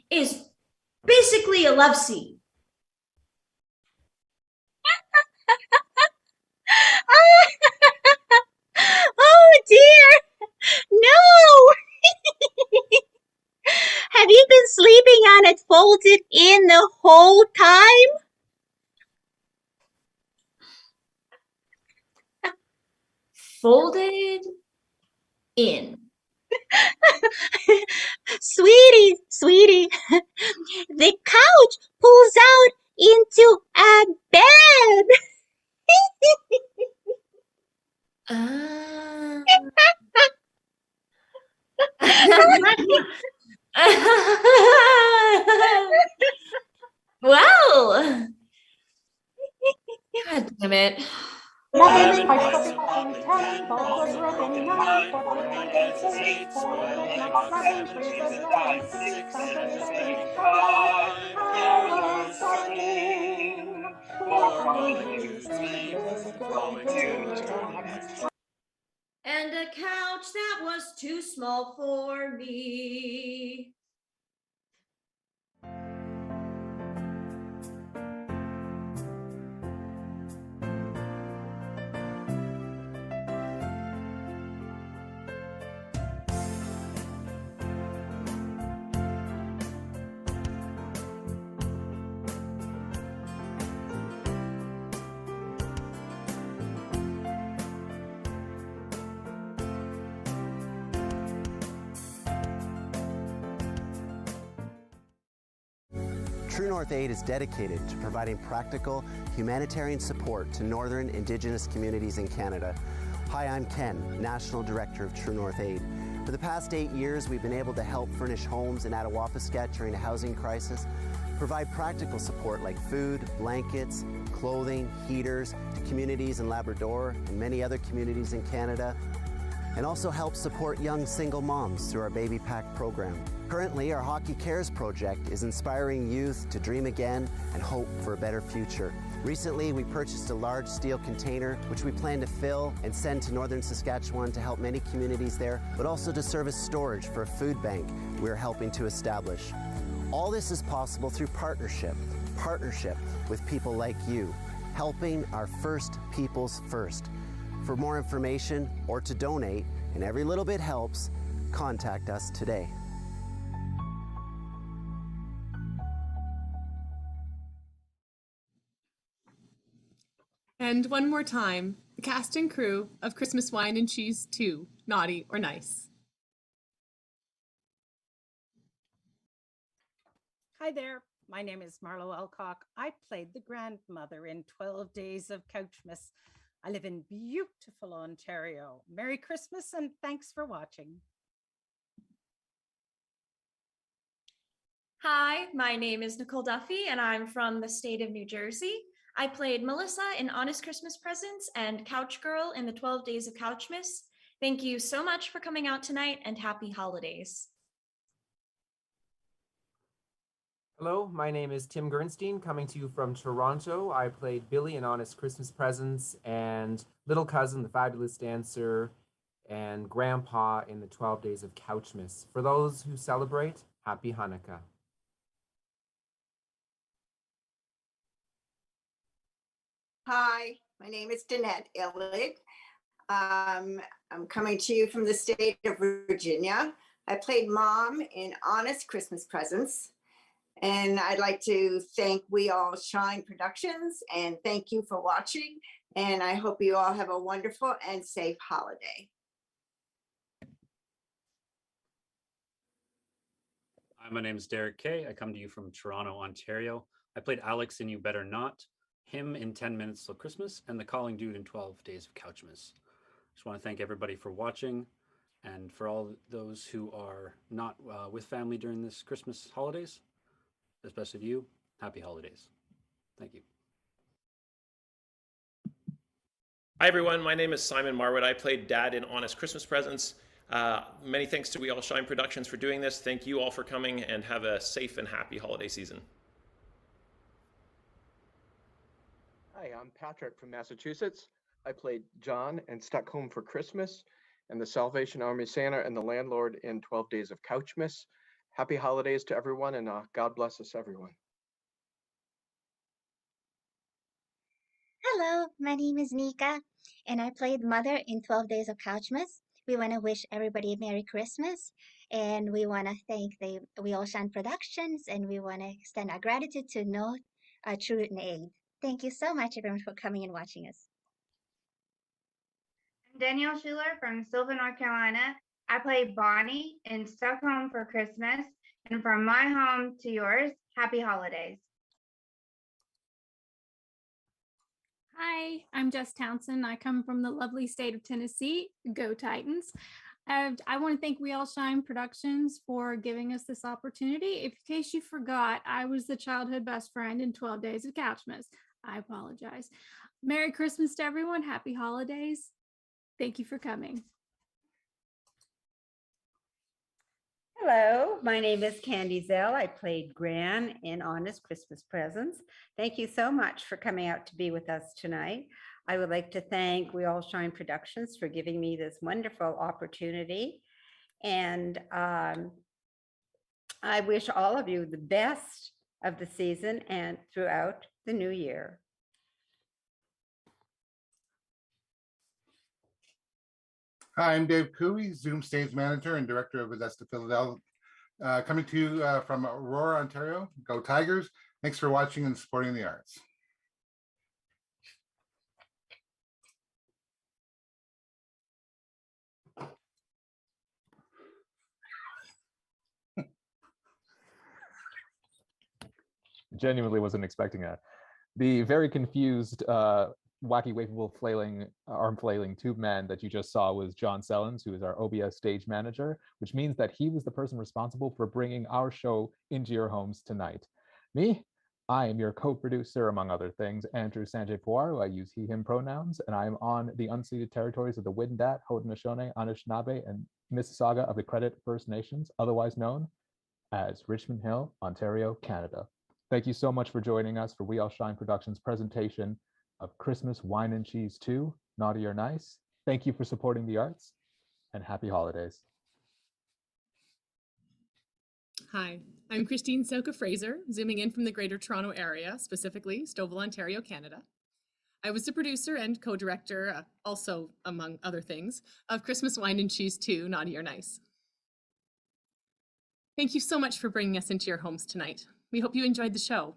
is basically a love seat. Oh dear! No! Have you been sleeping on it folded in the whole time? Folded in. Sweetie, the couch pulls out into a bed. Well, God damn it. 11 pipes of popping, 10 bulbs of ribbon, 9 4 days, 8 4 midnight, 7 freezers, lights, 6 Santa's stockings, 5 hours talking, 4 news, 3 blizzards blowing, 2 drums. And a couch that was too small for me. True North Aid is dedicated to providing practical humanitarian support to Northern Indigenous communities in Canada. Hi, I'm Ken, National Director of True North Aid. For the past 8 years, we've been able to help furnish homes in Attawapiskat during a housing crisis, provide practical support like food, blankets, clothing, heaters to communities in Labrador and many other communities in Canada, and also help support young single moms through our Baby Pack program. Currently, our Hockey Cares project is inspiring youth to dream again and hope for a better future. Recently, we purchased a large steel container, which we plan to fill and send to Northern Saskatchewan to help many communities there, but also to serve as storage for a food bank we're helping to establish. All this is possible through partnership with people like you, helping our first peoples first. For more information or to donate, and every little bit helps, contact us today. And one more time, the cast and crew of Christmas Wine and Cheese 2, Naughty or Nice. Hi there, my name is Marlo Alcock. I played the grandmother in 12 Days of Couchmas. I live in beautiful Ontario. Merry Christmas and thanks for watching. Hi, my name is Nicole Duffy and I'm from the state of New Jersey. I played Melissa in Honest Christmas Presents and Couch Girl in the 12 Days of Couchmas. Thank you so much for coming out tonight and happy holidays. Hello, my name is Tim Gernstein, coming to you from Toronto. I played Billy in Honest Christmas Presents and Little Cousin, the Fabulous Dancer, and Grandpa in the 12 Days of Couchmas. For those who celebrate, Happy Hanukkah. Hi, my name is Danette Illig. I'm coming to you from the state of Virginia. I played Mom in Honest Christmas Presents. And I'd like to thank We All Shine Productions and thank you for watching. And I hope you all have a wonderful and safe holiday. Hi, my name is Derek Kay. I come to you from Toronto, Ontario. I played Alex in You Better Not, him in 10 Minutes Till Christmas, and the Calling Dude in 12 Days of Couchmas. Just want to thank everybody for watching, and for all those who are not with family during this Christmas holidays, especially to you, happy holidays. Thank you. Hi everyone, my name is Simon Marwood. I played Dad in Honest Christmas Presents. Many thanks to We All Shine Productions for doing this. Thank you all for coming, and have a safe and happy holiday season. Hi, I'm Patrick from Massachusetts. I played John in Stuck Home for Christmas, and the Salvation Army Santa and the landlord in 12 Days of Couchmas. Happy holidays to everyone, and God bless us, everyone. Hello, my name is Nika, and I played Mother in 12 Days of Couchmas. We want to wish everybody a Merry Christmas, and we want to thank the We All Shine Productions, and we want to extend our gratitude to North True Aid. Thank you so much, everyone, for coming and watching us. I'm Danielle Schuler from Sylvan, North Carolina. I play Bonnie in Stuck Home for Christmas. And from my home to yours, happy holidays. Hi, I'm Jess Townsend. I come from the lovely state of Tennessee. Go Titans. And I want to thank We All Shine Productions for giving us this opportunity. In case you forgot, I was the childhood best friend in 12 Days of Couchmas. I apologize. Merry Christmas to everyone. Happy holidays. Thank you for coming. Hello, my name is Candy Zell. I played Gran in Honest Christmas Presents. Thank you so much for coming out to be with us tonight. I would like to thank We All Shine Productions for giving me this wonderful opportunity. And I wish all of you the best of the season and throughout the new year. Hi, I'm Dave Cooey, Zoom stage manager and director of Bethesda Philadelphia. Coming to you from Aurora, Ontario. Go Tigers. Thanks for watching and supporting the arts. Genuinely wasn't expecting that. The very confused wacky waveable arm flailing tube man that you just saw was John Sellens, who is our OBS stage manager, which means that he was the person responsible for bringing our show into your homes tonight. Me, I am your co-producer, among other things, Andrew Sanjay Pawar. I use he, him pronouns, and I am on the unceded territories of the Wendat, Haudenosaunee, Anishinaabe, and Mississauga of the Credit First Nations, otherwise known as Richmond Hill, Ontario, Canada. Thank you so much for joining us for We All Shine Productions presentation of Christmas Wine and Cheese 2, Naughty or Nice. Thank you for supporting the arts, and happy holidays. Hi, I'm Christine Soka Fraser, zooming in from the Greater Toronto Area, specifically Stouffville, Ontario, Canada. I was the producer and co-director, also among other things, of Christmas Wine and Cheese 2, Naughty or Nice. Thank you so much for bringing us into your homes tonight. We hope you enjoyed the show.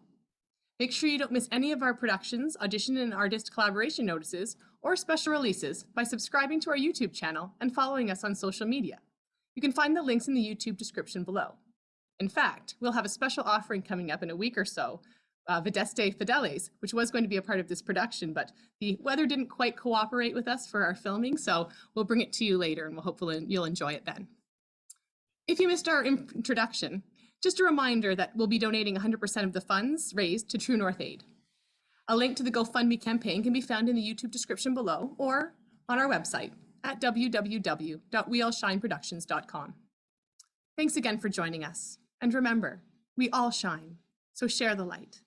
Make sure you don't miss any of our productions, audition and artist collaboration notices, or special releases by subscribing to our YouTube channel and following us on social media. You can find the links in the YouTube description below. In fact, we'll have a special offering coming up in a week or so, Videste Fideles, which was going to be a part of this production, but the weather didn't quite cooperate with us for our filming, so we'll bring it to you later and hopefully you'll enjoy it then. If you missed our introduction, just a reminder that we'll be donating 100% of the funds raised to True North Aid. A link to the GoFundMe campaign can be found in the YouTube description below or on our website at www.weallshineproductions.com. Thanks again for joining us. And remember, we all shine, so share the light.